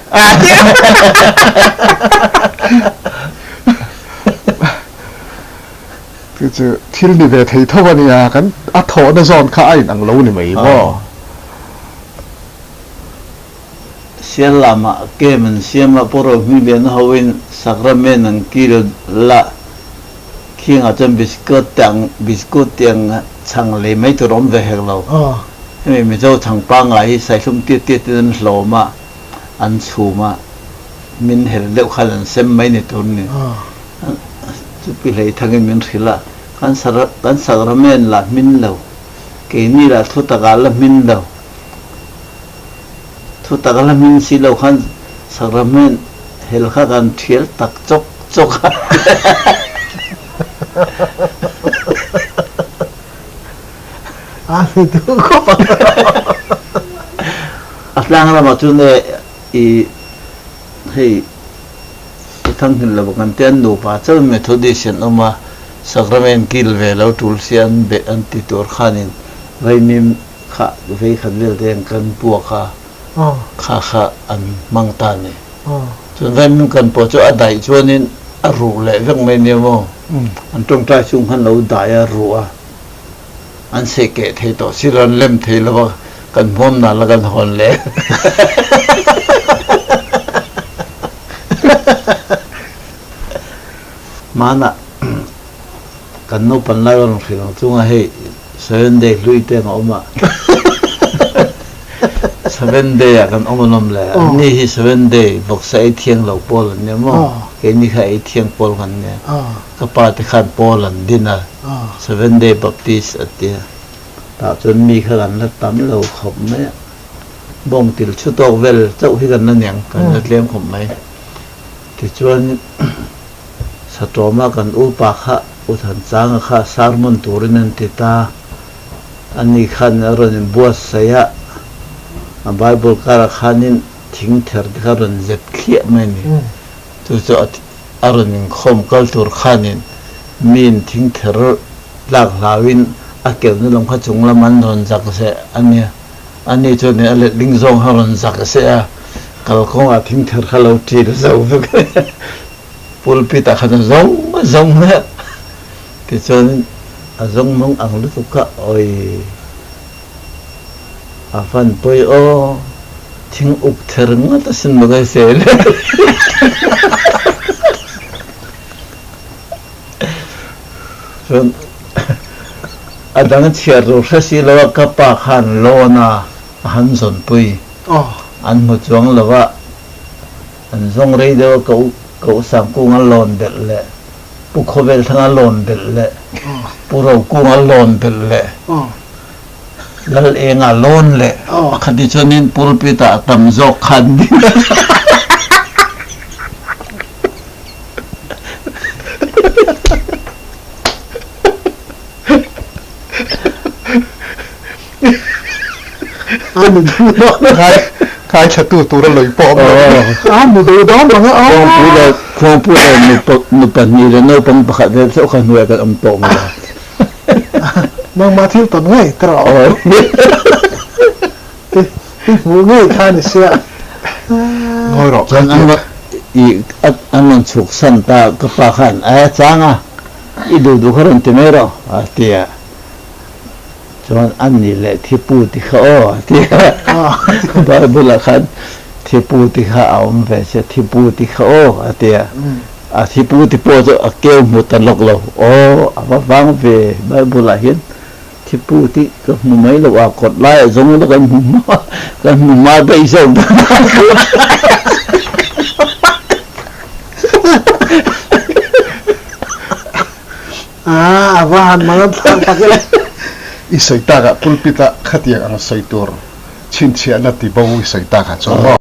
คือจะที่นี่เวทีเท่านี้กันอัฐอนซอนข้าไอ้หนังรู้นี่ไหมบ่ เสียลามาเกมันเสียมาปรมีเบียนเขาวินสักระเมนังกิลละขี้อาจจะบิสกุตยังช่างเลยไม่ตัวร้อนเวเหเราไม่เจ้าช่างปังอะไรใส่ซุ้มเตี้ยนั่นโลมาอันชูมามินเห็นเลี้ยวขันเซมไม่ในตัวนี้จะไปเลยทางมินสิละกันสักระเมนละมินเราเกนี่ละทุตกาละมินเราทุตกาละมินสิเราขันสักระเมนเห็นข้ากันเทียลตักจกitu kok aslang la ma chune I hei thang hin la bakan ten no pa chal methodician oma sacrament kil ve lo tul sian be anti tor khanin raimim kha ve khan vel den kan pu kha an mangta ne chun raimim kan po cho adai chuanin a ru le veng mai ne mo an tong trai chung han lo dai a ru a an se ke thei to siran lem thei lo kan hom na la kan hon le mana kan no pan la ron khilong chunga hei 7 day lui te ma oma 7 day kan omonom le ni hi 7 day bok sai thiang lo pol ne mo ke ni khai thiang pol kan ne ka pa te khan pol an dina 7 day baptist atia ta chun mi khan la tam lo khop me bong til chu to vel chau hi kan na nyang kan la tlem khop mai ti chuan satroma kan u pa kha u than chang kha sarmon turin an ti ta ani khan aron buas saya a bible kara khanin thing ther karon zet khia mai ni tu cho aron khom kal tur khanin min thing ther lak lawin a kel nu long kha chung la man ron jak se ani cho ne ale ding zong haron jak se a kal khong a thing ther khalo ti zo pulpit a khan zong me ti chon a zong mong ang lu ka oi a fan poi o thing uk ther nga ta sin ma ga se le chon adang chiar ro si lo ka pa khan lo na han zon pui an mo chuang lawa an zong rei de ko sang ku ngal lon bel le pu khovel thanga lon bel le pu ro ku ngal lon bel le lal e nga lon le khadi chonin pulpita tam zok khan ni khai chatu tu ra loi po mu do đó mà khong pu le mu pan ni le no pang pakhat le so khan huai ka am to ma mang ma thil ton ngai tra mu ngai khan sia ngoi ro chan an man chuk san ta ka pa khan a changa I du kharon te mero atia chon an ni le thipu ti kha o tia bible khan thipu ti kha aum ve se thipu ti kha o atia a thipu ti po jo a keu mu tan lok lo o aba wang ve bible hian thipu ti ka mu mai lo a kot lai zong lo kan mu ma bei zo avan mangat pakile isoi ta pulpita khatia ang soitur chin chia na ti bo isoi ta kha chomo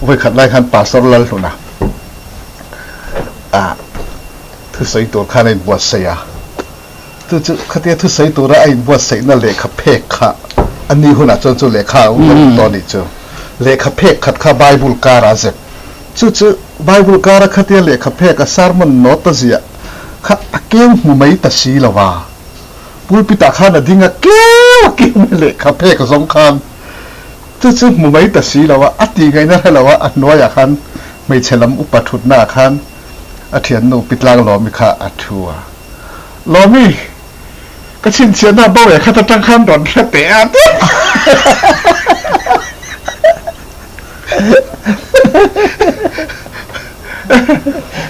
voi khat lai khan pastor lal huna thu soitur khan in buat saya tu chu khatia thu soitur ra in buat sei na le kha phek kha ani huna chu le kha u to ni chu le kha phek khat kha bible kara je chu bible kara khatia le kha phek a sermon note zia kha akem mu mai ta si lawa pulpita khana dinga ke กี่ไม่เละครับเพ่กับสงครามซึ่งมุมไม่ตัดสีเราว่าอัดยังไงนั่นเราว่าอันน้อยอย่างนั้นไม่เฉลิมอุปถุนหน้าคันอาเทียนนูปิดลางหลอมิค่ะอัทัวหลอมีก็ชินเชียหน้าบ่อยข้าจะตั้งข้ามดอนแค่แต่อัด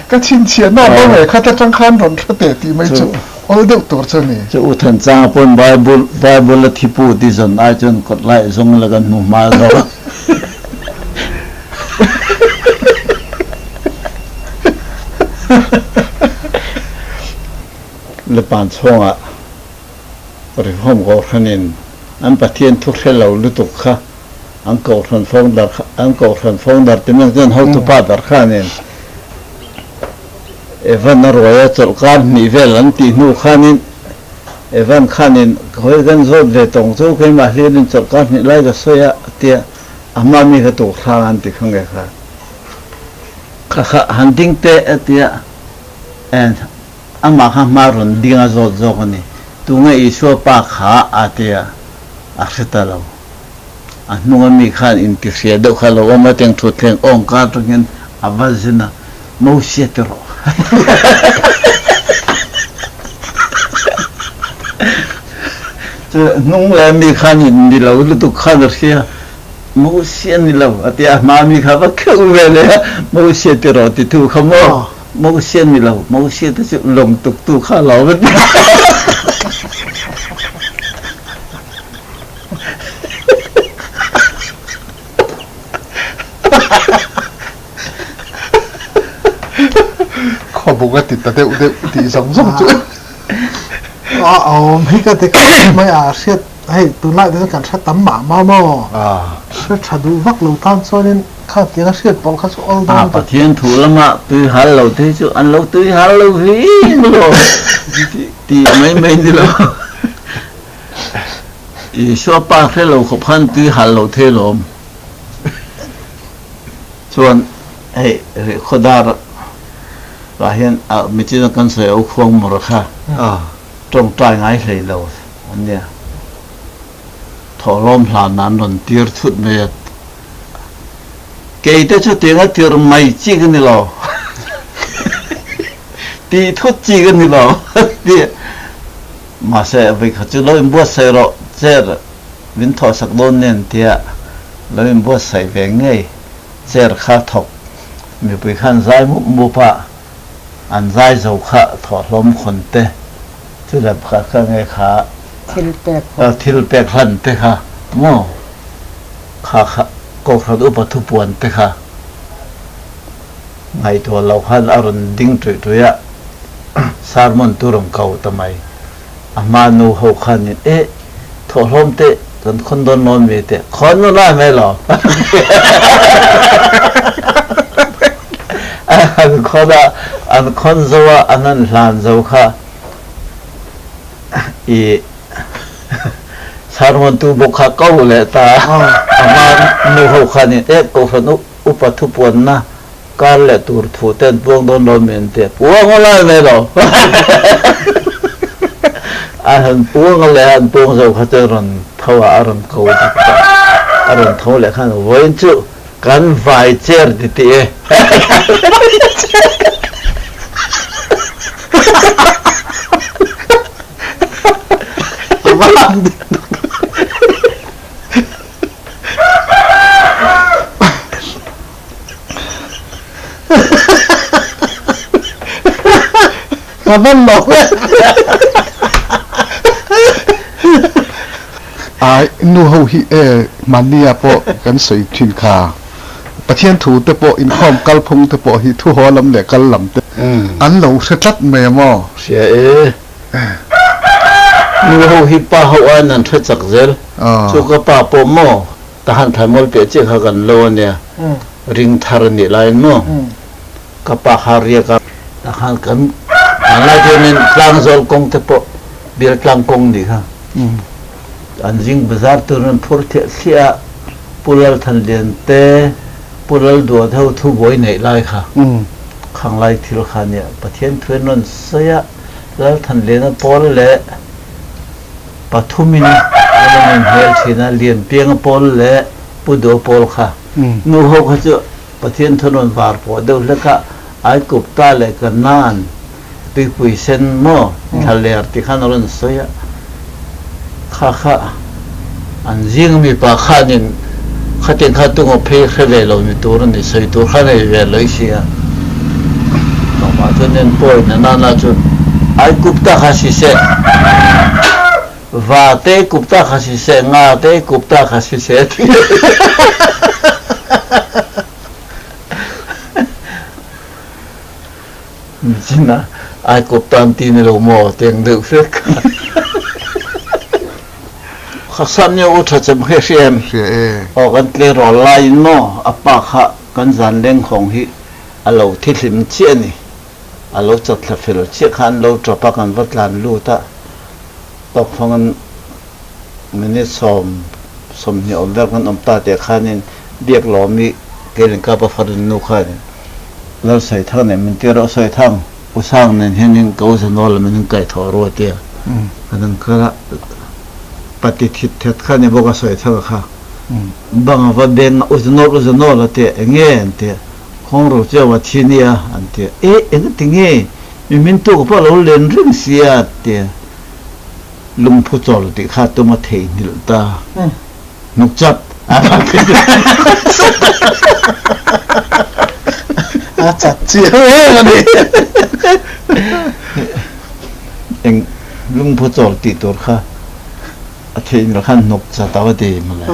ก็ชินเชียหน้าบ่อยข้าจะตั้งข้ามดอนแค่แต่ที่ไม่จุโอ้เด็กตัวเจ้านี่จะอุทันจ้าปนไบเบิลที่พูดที่สนไอจนกดไล่ส่งแล้วกันหนุ่มมาแล้วและปานช่วงอ่ะหรือห้องกอทันินอันประเทศทุกเรื่องเราลุตุกค่ะอันกอทันฟงดาร์อันกอทันฟงดาร์ที่นั่งจนเขาตุปาดาร์ข้านินเอวันนรอยจุลการนิเวลันตีนูข้านินเอวันข้านินเขาเกันโซดเลยตรงโซ่เคยมาเรียนจุลการนิไล่ก็สวยอ่ะเตี้ยอามามีกระตุกทางอันติขังเกค่ะค่ะฮันดิ้งเตะเตี้ยเอ็นอามาข้ามารุนดิ้งอาโซดโซกันนี่ตุงไอชัวปากขาอาเตียอักษรเราอันนู้นมีข้าอินทิเสียดูข้าเราว่ามาเตียงทุดเตียงองค์การตรงนี้อาวาสนะมูเสียตรอจะนุ่งแล้วมีข้าอินดีเราลุตุข้าเสียมูเสียนี่เราอาเตียมามีข้าว่าเข้าเวเลยมูเสียตรอติดถูกขโมยมูเสียนี่เรามูเสียที่จะลงตุกตุกข้าเราเป็นขอบอกว่าติดแต่เด็กตีสองจุดเอาไม่ก็เด็กไม่เสียให้ตัวไล่ด้วยกันชัดตั้มหมาหม้อเสียชัดดูวักลูตันโซนินข้าเตียงเสียปอลข้าสู้อัลดอนประเทศถูละมาตุยฮัลโหลที่สุอันเราตุยฮัลโหลวิ่งโลตีไม่ดีโลอีชัวป้าเทโลขบพันตุยฮัลโหลเทโลมส่วนไอ้ขดาว่าเห็นไม่ใช่กันเสียเอาควงมรค่าตรงใจง่ายเลยเราอันเนี้ยถอดล้อมหลานนั้นนนตีร์ทุดเมียเกยแต่ชุดเตียงตีร์ไม่จีกันนี่เราตีทุดจีกันนี่เราเดี๋ยมาเสียไปเขาจะเลยบัวเสียเราเจ้าวินทอสักโดนเนี่ยเดียเลยบัวใส่แหวงไงเจ้าข้าถกมีไปขั้นใจมุปะอันใจเจ้าข้าถอดล้มคนเตะที่แบบข้าไงขาทิลเปกหันเตะค่ะโม่ข้าก็ขัดอุปถุปวนเตะค่ะไงตัวเราขันอรุณดิ้งตุยสารมันตุรมเก่าทำไมอามานูเขาขันนี่ถอดล้มเตะจนคนโดนนอนมีเตะคนนู้นได้ไหมหรออันคนจะว่าอันนั้นหลานจะค่ะสารมันตูบุกเข้าเลยตาอามานูเขาขันนี่ก็ฝันอุปถุปวนนะการเล่ตูร์ถูเต้นพวงโดนมีเตะพวงอะไรไหมหรออันพวงอะไรอันพวงจะเขาจะรันเท่าอารมณ์เขาอารมณ์เท่าเลยขันวันจุกันไฟเจอร์ดิตีมันบอกเลยนูเฮาฮิมันเนี่ยปอกันสวยทินคาประเทศถูแต่ปออินคอมกัลพงแต่ปอฮิทุหัวลำเหล็กกัลลำเตอันเราชัดเมียมอเสียนูเฮาฮิป้าเฮาอันนั้นชัดจักเซลสุกป้าปอมอทหารไทยมอลเปียเจเขากันโลเนี่ยริงทารนี่ไลน์มอกับป้าฮารีกับทหารกันอะไรที่นี่กลางโซลกงแต่ปอเบียร์กลางกงดีค่ะอันจริงบริษัทตัวนั้นพูดเสียปุระทันเดียนเตปุระดัวเท่าทุบวยในไร่ค่ะข้างไร่ที่เราขาเนี่ยประเทศเพื่อนนั้นเสียแล้วทันเดียนพอแล้วปฐุมิน mình hel thina liền piang pol le pudo pol kha nu ho kha chu pathian thonon var po do le ka ai kup ta le ka nan pi pui sen mo thaler ti khan ron soya kha kha an jing mi pa khanin khatin khatung o phe khele lo mi tur ni soi tur khane ve loi sia no ma chunen poi na na chu ai kupta khasi se va te kupta khasi se nga te kupta khasi se China ai kuptan tin lo mo teng de fek khasan yo utha chem khe siam o kan tle ro lai no apa kha kan zan leng khong hi alo thithim chi ani alo chat la fel chi khan lo tropa kan vatlan lu ta tok phongan minute som ni om ver kan om ta te khanin biak lo mi kelen ka pa farin nu khan lo sai thang ne min te ro sai thang usang nen henin ko sa nol min kai tho ro te anan kha pati thit thet khan ne boka sai thang kha bang va ben uznol te ngen te khong ro che wa thinia ante en tinge mi min to pa lo len ring sia te lung phu chol ti kha to ma thei nil ta nuk chat chặt chia hết đi anh lung phu chol ti tor kha a thein ra khan nok cha taw de ma la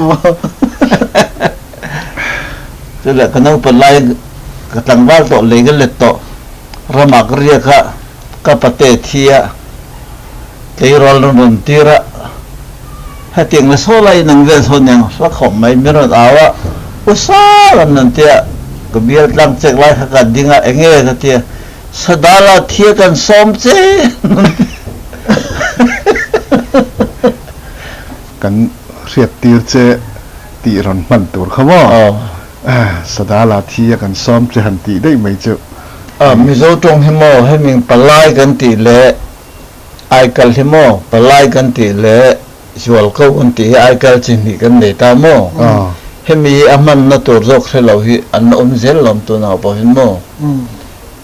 cho la kana pa lai ka tang wal to le gal to ramak ria kha ka pate thia te rol ron tira ha tiang la so lai nang ve so nyang sa khom mai mi ro awa usa nan tiaก็เบียดลังเจ็กไล่ขัดดิ้งอ่ะเงี้ยก็เทียสดาลาเทียกันซ้อมเจกันเรียบตีเจตีรอนมันตัวเขาว่าสดาลาเทียกันซ้อมเจหันตีได้ไหมเจ้ามิโซตรงให้โมให้มิงปลายกันตีเละไอกัลให้โมปลายกันตีเละชวลเข้ากันตีไอกัลจินกันเดตาโมเฮมีอามันนัตัวรกให้เราฮิอันอมเซลลมตัวน่าพอเห็นมั้ง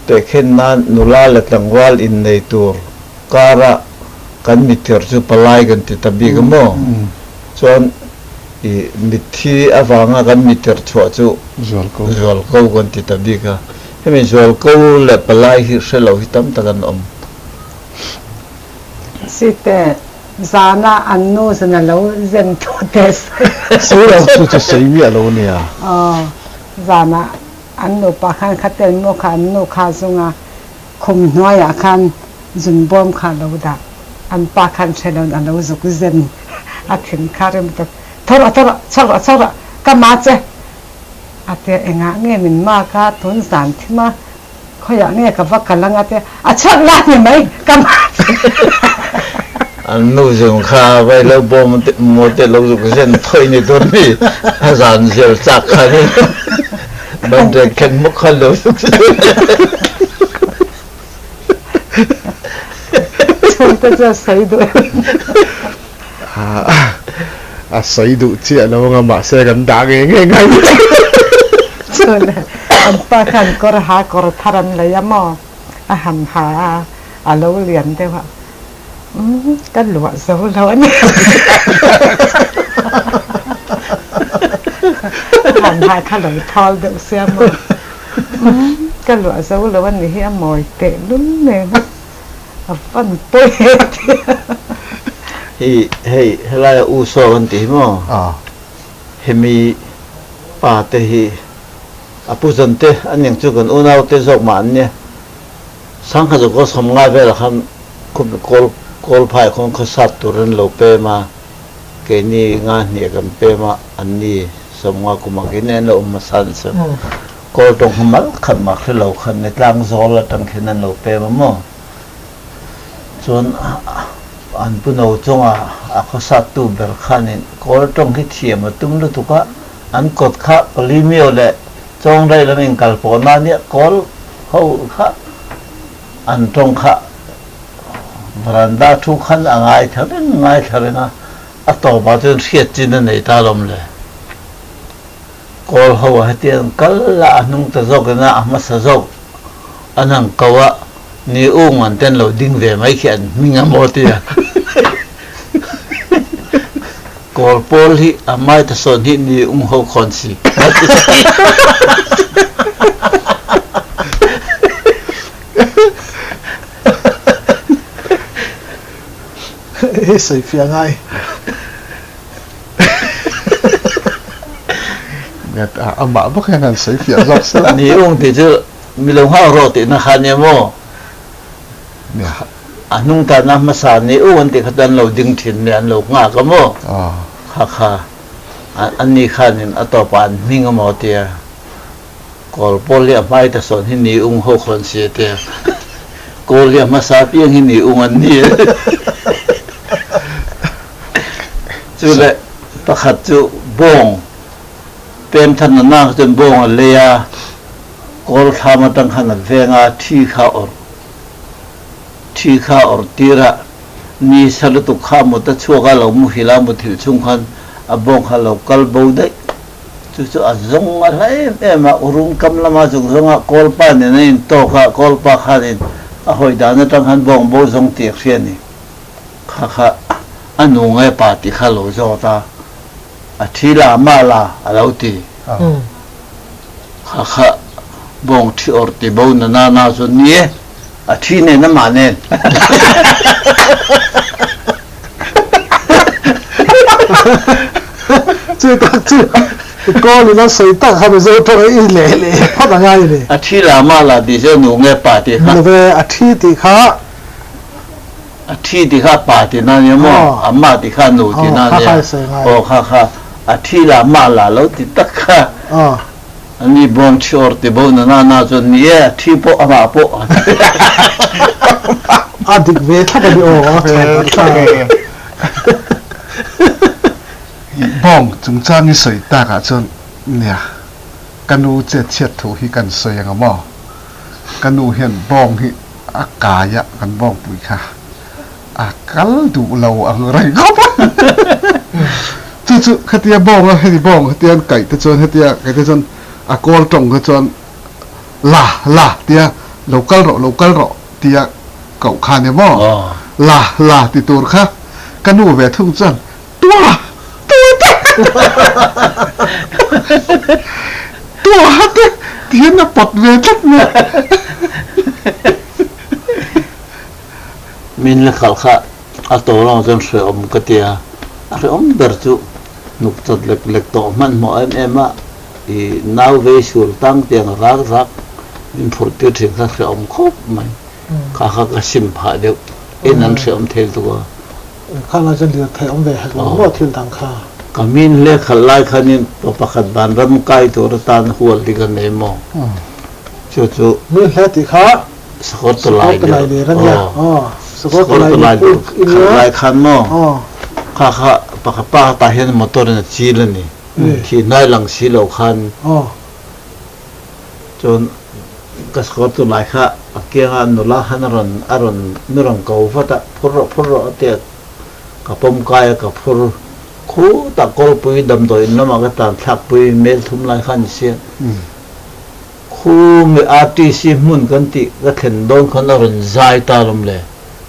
แต่เห็นนั้นนุลาเล็ตังวาลอินในตัวการะกันมิเตอร์จุปลายกันติดบีกันมั้งส่วนมิที่อฟังกันมิเตอร์ชัวจูจวลเขากันติดบีกันเฮมีจวลเขาเล็ปลายฮิเซลเราฮิตั้มตะกันอมสิเตซานาอันนู้นน่ะเราเซ็นตัวเตสสู้เราสู้จะใช้เมียเราเนี่ยซานาอันนู้นปะคันขัดเต็มโมคันนู้นข้าซุงอ่ะคุมน้อยอ่ะคันจุนบอมคันเราด่าอันปะคันเชลล์อันเราสุกเซ็นอาทิตย์ข้าเริ่มตัวทอร์ก็มาเจอาทิตย์เองอ่ะเงี้ยมันมากค่ะทุนสารที่มาเขาอยากเนี่ยกับว่ากันลังอาทิตย์ชักลาดเนี่ยไหมก็มาอันนู้นส่งข้าไปแล้วบอมโมเตลลูกเส้นถอยในตัวนี้อาจารย์เสียจักขันมันจะแข่งมุกขันลูกชมแต่จะใส่ด้วยใส่ดูเจี๊ยแล้วงามาเสกันด่าเองไงชนอันป้าขันก็หากรทารันเลยมออาหารหาเราเรียนได้ว่ากันหลวงโซ่แล้วเนี่ยหันหาขนมทอลเดือดเสียมั้งกันหลวงโซ่แล้ววันนี้เฮียมอยเตะลุ้นเนี่ยนะฟันเตะเฮ้ยอะไรอูโซกันตีมั้งเฮมีป่าเตะอาปุจันเตะอันยังจุกันอุณาเตะจอกมันเนี่ยสังขารก็สมงายไปละครับคุณโกลภายของขสัตตุรันโลเปมาเกนี่งานเนี่ยกันเปมาอันนี้สมว่ากุมากินเนี่ยเรามาสั่นเสโกลตรงหัวขันมาคือเราขันในตั้งโซลตั้งแค่นั้นโลเปมามั่งส่วนอันปุ่นเอาจงขสัตตุเบลขันนี่โกลตรงที่เทียมมาตุ้มลุตุกะอันกดข้าปริมิโอเลยจงได้แล้วมันกัลปนาเนี่ยโกลเขาข้าอันตรงข้าบรันดาทุกขันง่ายเท่านั้นง่ายเท่านั้นนะ a to ba ten riat chin nei ta lom le kol ho ha tian kal la nung ta zok na ma sa zok anang kawa ni ung an ten lo ding ve mai khian minga mo tia kol pol hi amai ta son hi ni ho khon si Sợi phía ngay ông bảo bốc hàng sấy phía dọc sữa ni ung thì chứ mi lo ha ro ti na khan ya mo anung ta na ma sa ni ung ti khatan lo ding thin ne an lo nga ka mo kha kha an ni khan in atopan minga mo tia kol poli amai ta son hi ni ung ho khon si tia kol ya ma sa piang hi ni ung an ni chu le pakhat chu bong pem than na chen bong le ya kol thama tang khan venga thi kha or tira ni salutu kha mo ta chuga lo mu hila mu thil chung khan a bong kha lo kal bo dai chu chu a zong a lai em a urum kam lama chung zonga kol pa ne nei to kha kol pa kha in a hoi da na tang khan bong bo zong ti khian ni kha kha anu ngai pa ti kha lo zo ta a thi la ma la a lo ti kha kha bong thi or ti bo na na zo ni a thi ne na ma ne chưa tắc chưa con thì nó sấy tắc hay là do thôi ít lẻ lẻ phát là ngay này a thi la ma la di zo nu ngai pa ti kha về thi thì khá a thi ti kha pa ti na ne mo amma ti kha nu ti na ne o kha kha a thi la ma la lo ti tak kha ani bong chor ti bo na na zo ni e thi po ama po adik về thắp đi bong chúng ta như sấy ta cả chân nè canu chết chết thủ hi cần sấy ang mo canu hiện bong hi akaya kan bong pui kha akal du lâu ang rai khop chu khatia bong a hedi bong hatian kai te chon hatia kai te chon akol tong ka chon la tia local ro tia cậu khan ne mo la ti tur kha canu về thung chon tua hát đấy tiếng nó bật về rất nhiều min le khal kha a to lo zon se om ka tia a re om dar chu nuk chat lek to man mo em a I now ve sul tang tiang rak min phur ti thing kha se om khop man kha ka sim pha deu in an se om thel tu khá là chân liệt thấy ông về hạt lúa thiên thằng khá kamin le khalai khanin pakhat ban ram kai to tan hual ti kan nei mo chu min le ti kha skot to lai le ran ya skot to lai khalai khan mo kha pakha pa ta hen motor na chi le ni thi nai lang si lo khan chon ka skot to lai kha akia no la han aron nurang ko fata phur te ka pom kai ka phur khu ta kol pui dam doi no ma ga tan thak pui mel thum lai khan sia khu me artist mun kan ti ga khen don khon ron zai ta lom le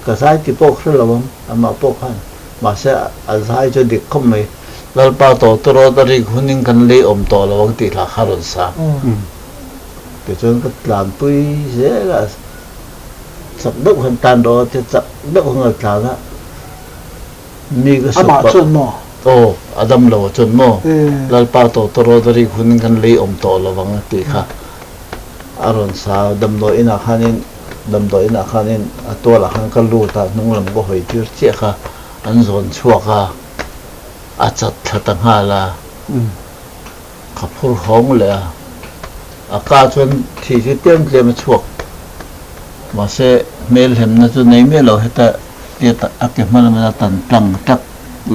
ka zai ti po khre lawam ama po khan ma se a zai cho dik khom mai lal pa to ro da ri huning kan le om to lawang ti la kharon sa te chon ka tlan pui je ga sak dok han tan do te sak dok ngal tla ga mi ga so ba adam lo chon mo lal pa to ro da ri huning kan le om to lawang ti kha aron sa dam do ina khanin atola han kal lu ta nunglam go hoi tir che kha an zon chua kha a chat thata hala kha phur hong le a ka chon thi chi tem tlem chuak ma se mel hem na chu nei me lo heta te ta ake man tan tang tak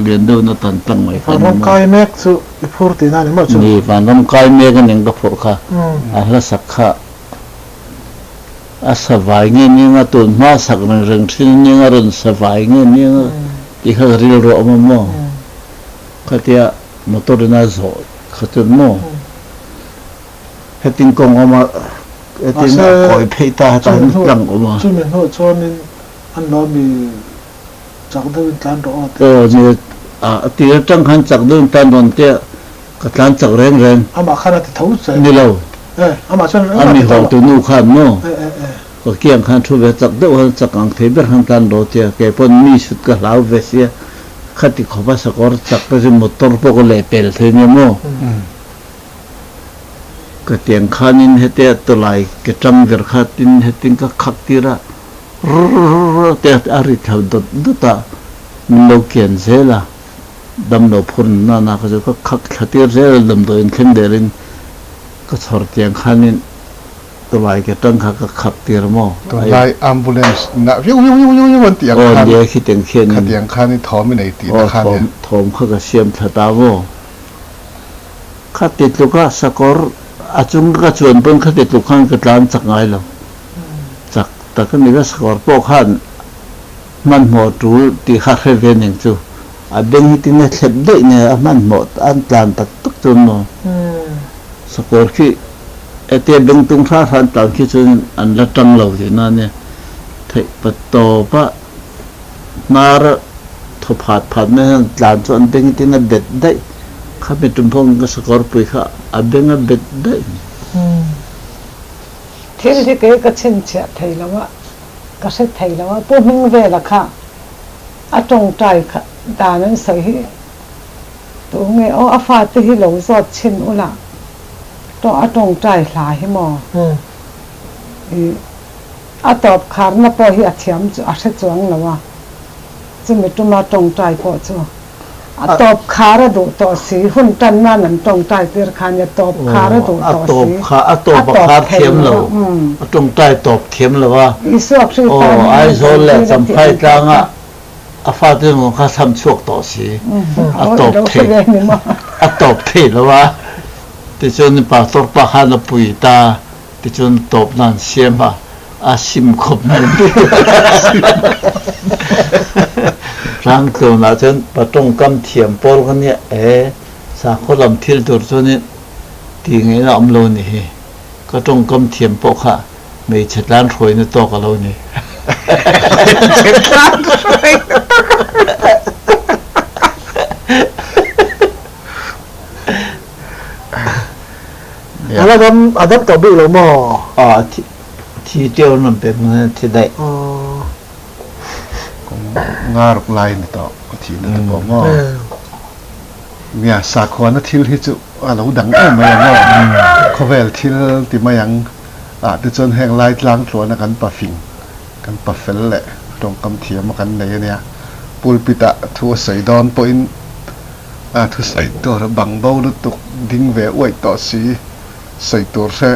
lien do na tan tang mai kha ram kai mek chu phur ti na ni ma chu ni van ram kai me ga ning ka phur kha a la sak kha a savai nge ni nga tun ma sak nang reng thin ni nga ron savai nge ni nga ti kha ril ro mo katia motor na zo khatur mo heting kong ama heting koi pheita ta lang oma chu men ho chonin an lo mi chak de tan ro ni ti tang khan chak dun tan don te ka tlan chak reng ama khana ti thau chai ni lo ama chon ami ho tu nu khan mo ko kiang khan thu ve chak de han chak ang the ber han tan ro te ke pon mi sut ka lau ve sia khati khoba sakor chak pe motor po ko le pel the ni mo ka tiang khanin hete to lai ke tam ver khatin heting ka khaktira te ari thau dot ta min lo kian zela dam lo phun na ka jo ka khak khatir zel dam do in khem derin ka chhor tiang khanin to lai ke tang kha ka khaktir mo to lai ambulance na viu wan tiang khan ye khi teng khen tiang khan ni thom nei ti khan thom kha ka siam thata mo khatit lu ka sakor achung ka chuan pon khatit lu khan ka tlan chak ngai lo chak ta ka ni ga sakor po khan man mo tu ti kha khe ve ning chu a beng ti na thlep de ne a man mo an tlan tak tuk chun mo sakor khi ete beng tung tha han tang khi chun an la tang lo ji na ne thei pa to pa mar tho phat me tlan chuan beng ti na bet dai kha be tum phong ka sakor pui kha a beng a bet dai thil thi ke ka chen cha thei lawa ka se thei lawa po ming ve la kha a tong tai kha da nan sai hi to nge o a fa te hi lo zot chin ula to a tong tai hla hi mo a top khar na po hi a thiam chu a se chuang lawa chu mi tu ma tong tai po chu a top khar do to si hun tan na nan tong tai tir khan ya top khar do to si a top khar thiam lo a tong tai top thiam lo wa i suak shi ta ai zol le cham phai tanga a fa te mo kha sam chuak to si a top the lo wa ti chon pa tor pa khan pui ta ti chon top nan siam ba a sim khop na rang to na chen pa tong kam thiam por kan ya sa kholam thil tur choni ti nge na am lo ni he ka tong kam thiam po kha mei chetlan roi na to ka lo ni adam to bi lo mo thi teo nam pe ma thi dai ngar lai ni to thi na to mo nia sa khona thil hi chu a lo dang em ma no khovel thil ti ma yang ti chon heng lai tlang thlona kan pa fing kan pa fel le tong kam thiam kan nei ania pulpita thu sai don po in thu sai to ra bang bo lu tuk ding ve oi to si sai tur se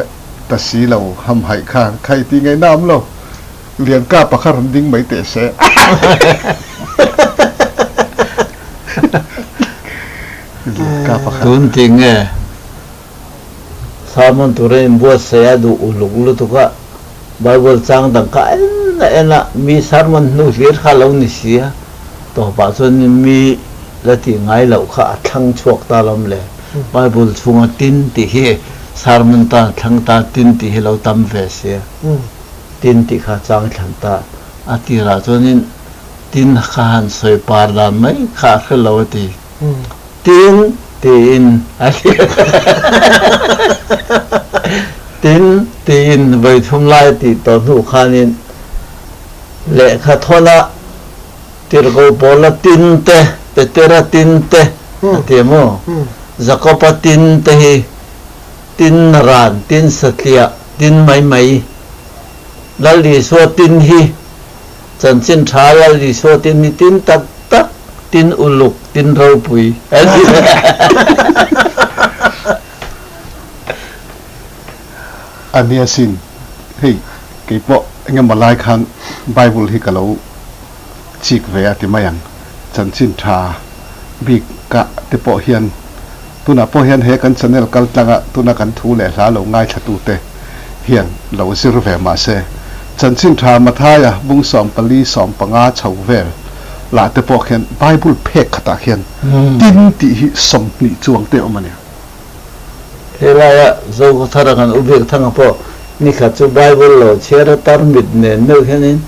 ta si lo ham hai khang khai ti ngai nam lo lian ka pa khar ding mai te se ka pa khar tun ting e samon turen bo se adu uluk lu to ka bible chang dang ka ena mi sarmon nu lir khalo ni sia to ba chon mi lati ngai lo kha thang chuak ta lam le bible chunga tin ti hi sarmon ta thang ta tin ti hi lo tam ve sia tin ti kha chang thang ta ati ra chonin tin khan soi par la mai kha khlo ti tin tin vai thum lai ti to nu khanin le kha thola tir go bola tin te tera tin te ati mo zakopa tin te hi tin ran tin satlia tin mai lali so tin hi chan chin tha lali so tin ni tin tak tin uluk tin rau pui ania sin hei ke po engam malai khan bible hi kalo chik ve ati mayang chan chin tha bi ka te po hian tuna po hian he kan channel kal tlanga tuna kan thu le hla lo ngai thatu te hian lo sir ve ma se chan chin tha mathaya bung som pali som panga chho vel la te po khen Bible phek khata khen tin ti hi som ni chuang te omania helaya zo ko thara kan ubek thanga po ni kha chu Bible lo chera tar mit ne no khenin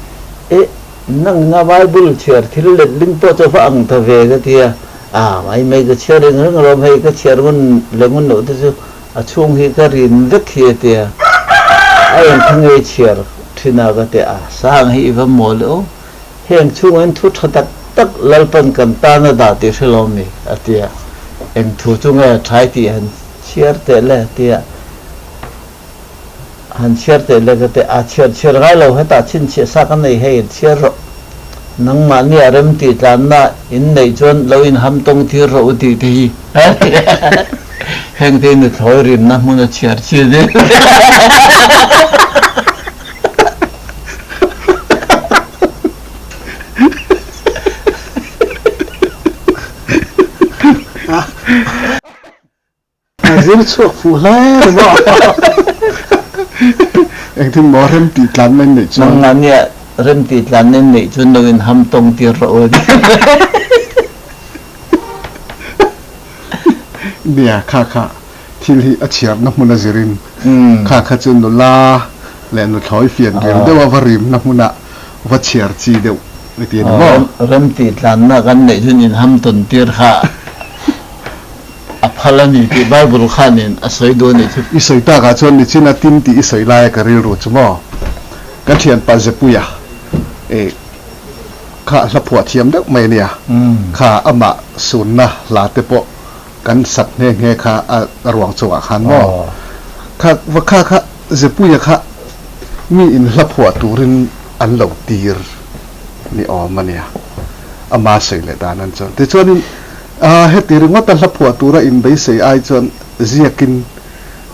nang nga Bible cher thil le ling po cho fa ang ta ve ga tia mai mai ga cher ngeng ro mai ga cher gun le gun no te chu a chung hi ka rin vek hi tia ai an thang ei cher thina ga te sang hi va mo lo heng chung an thu thatak tak lalpan kan ta na da ti shalom ni atia eng thu chung a thai ti an cher te le tia han cher te le ga te a cher gai lo heta chin che sa kan nei he cher ro nang ma ni aram ti tan na in nei chon lo in ham tong thir ro ti ti heng te ni thoi rin na mun a cher chi de zir chuak fu lai ba eng thing mo rem ti tlan men nei chu nang an ya rem ti tlan nen nei chun lo in ham tong ti ro nia kha thil hi a chiar na mun a zirin kha chun no la le no thoi fian rem de wa varim na muna wa chiar chi de ni ti mo rem ti tlan na kan nei chun in ham ton tir kha aphalani ti Bible khanin asoi do ni chu isoi ta ga chon ni china tin ti isoi lai ka ril ro chumo ka thian pa je puya kha la phua thiam deuh mai nia kha ama sunna la te po kan sat nge kha a ruang chuwa khan mo kha je puya kha mi in la phua turin an lo tir ni o mania ama sei le danan chon te chonin he tiring wa tan la phua tura in bei sei ai chon ziakin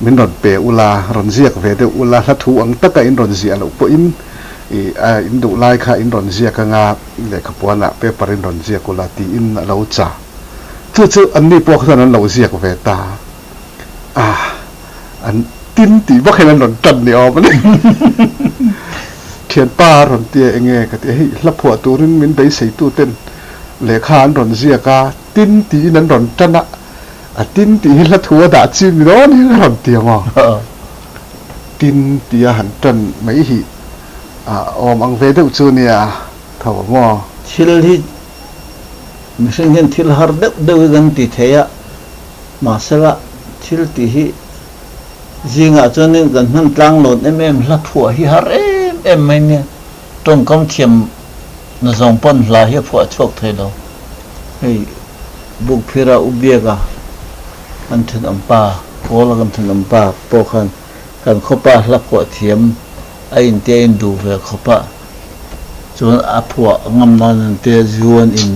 min ron pe ula ron ziak ve de ula la thu ang taka in ron zia lo po in in du lai kha in ron ziak nga le khapona pe parin ron ziak ula ti in lo cha chu an ni po khan an lo ziak ve ta an tin ti ba khan ron tan ni o mani thian pa ron tie enge ka te hi la phua turin min bei sei tu ten le khan ron ziaka tin ti nan ron tana tin ti la thua da chim ro ni ron ti ma tin ti han tan mai hi om ang ve de chu nia thaw mo thil hi mission hen thil har de gan ti theya ma sala thil ti hi jinga chonin gan han tlang lot em la thua hi har em mai ne tong kam thiam na zong pon la hi phua chok thei lo hei buk phira ubiega an thun ampa kola kan thun ampa po khan kan khopa la ko thiam a in te in du ve khopa chon a phua ngam nan te zuan in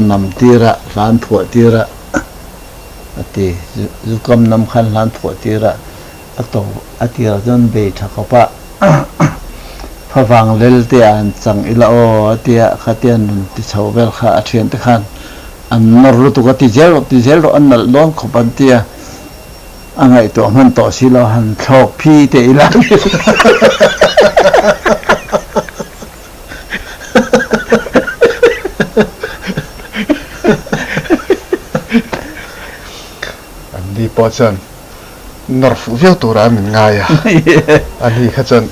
nam tira lan phua tira ati zukam nam khan lan phua tira ato atira don be tha khopa phawang lel te an chang ila o atia khatian ti chawbel kha athian te khan an nor lu tu ka ti zel ro an nal don khopan tia angai to man to silo han thok phi te ila an di po chan nor fu veo tu ra min nga ya an hi kha chan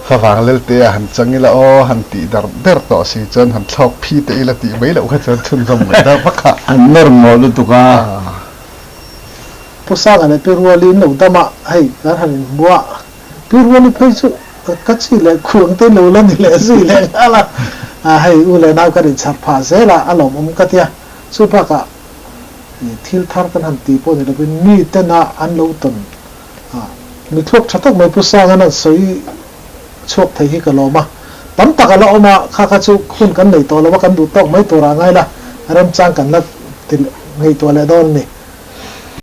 phawang lel te han changila o han ti dar der to si chan han thok phi te ila ti mai lo kha chan thun zam mai da bakha an nor mo lu tu ka pusa ga ne perwali no dama hai gar han bua perwali phai chu ka chi le khuang te lo lan le si le ala hai u le nau ka ri chap pha se la alom ka tia su pa ka thil thar kan han ti po ne le mi te na an lo ton mi thok thatak mai pusa ga na soi chok thai hi ka lo ma tam ta ka lo ma kha chu khun kan nei to lo kan du tok mai to ra ngai la ram chang kan la tin ngei to le don ni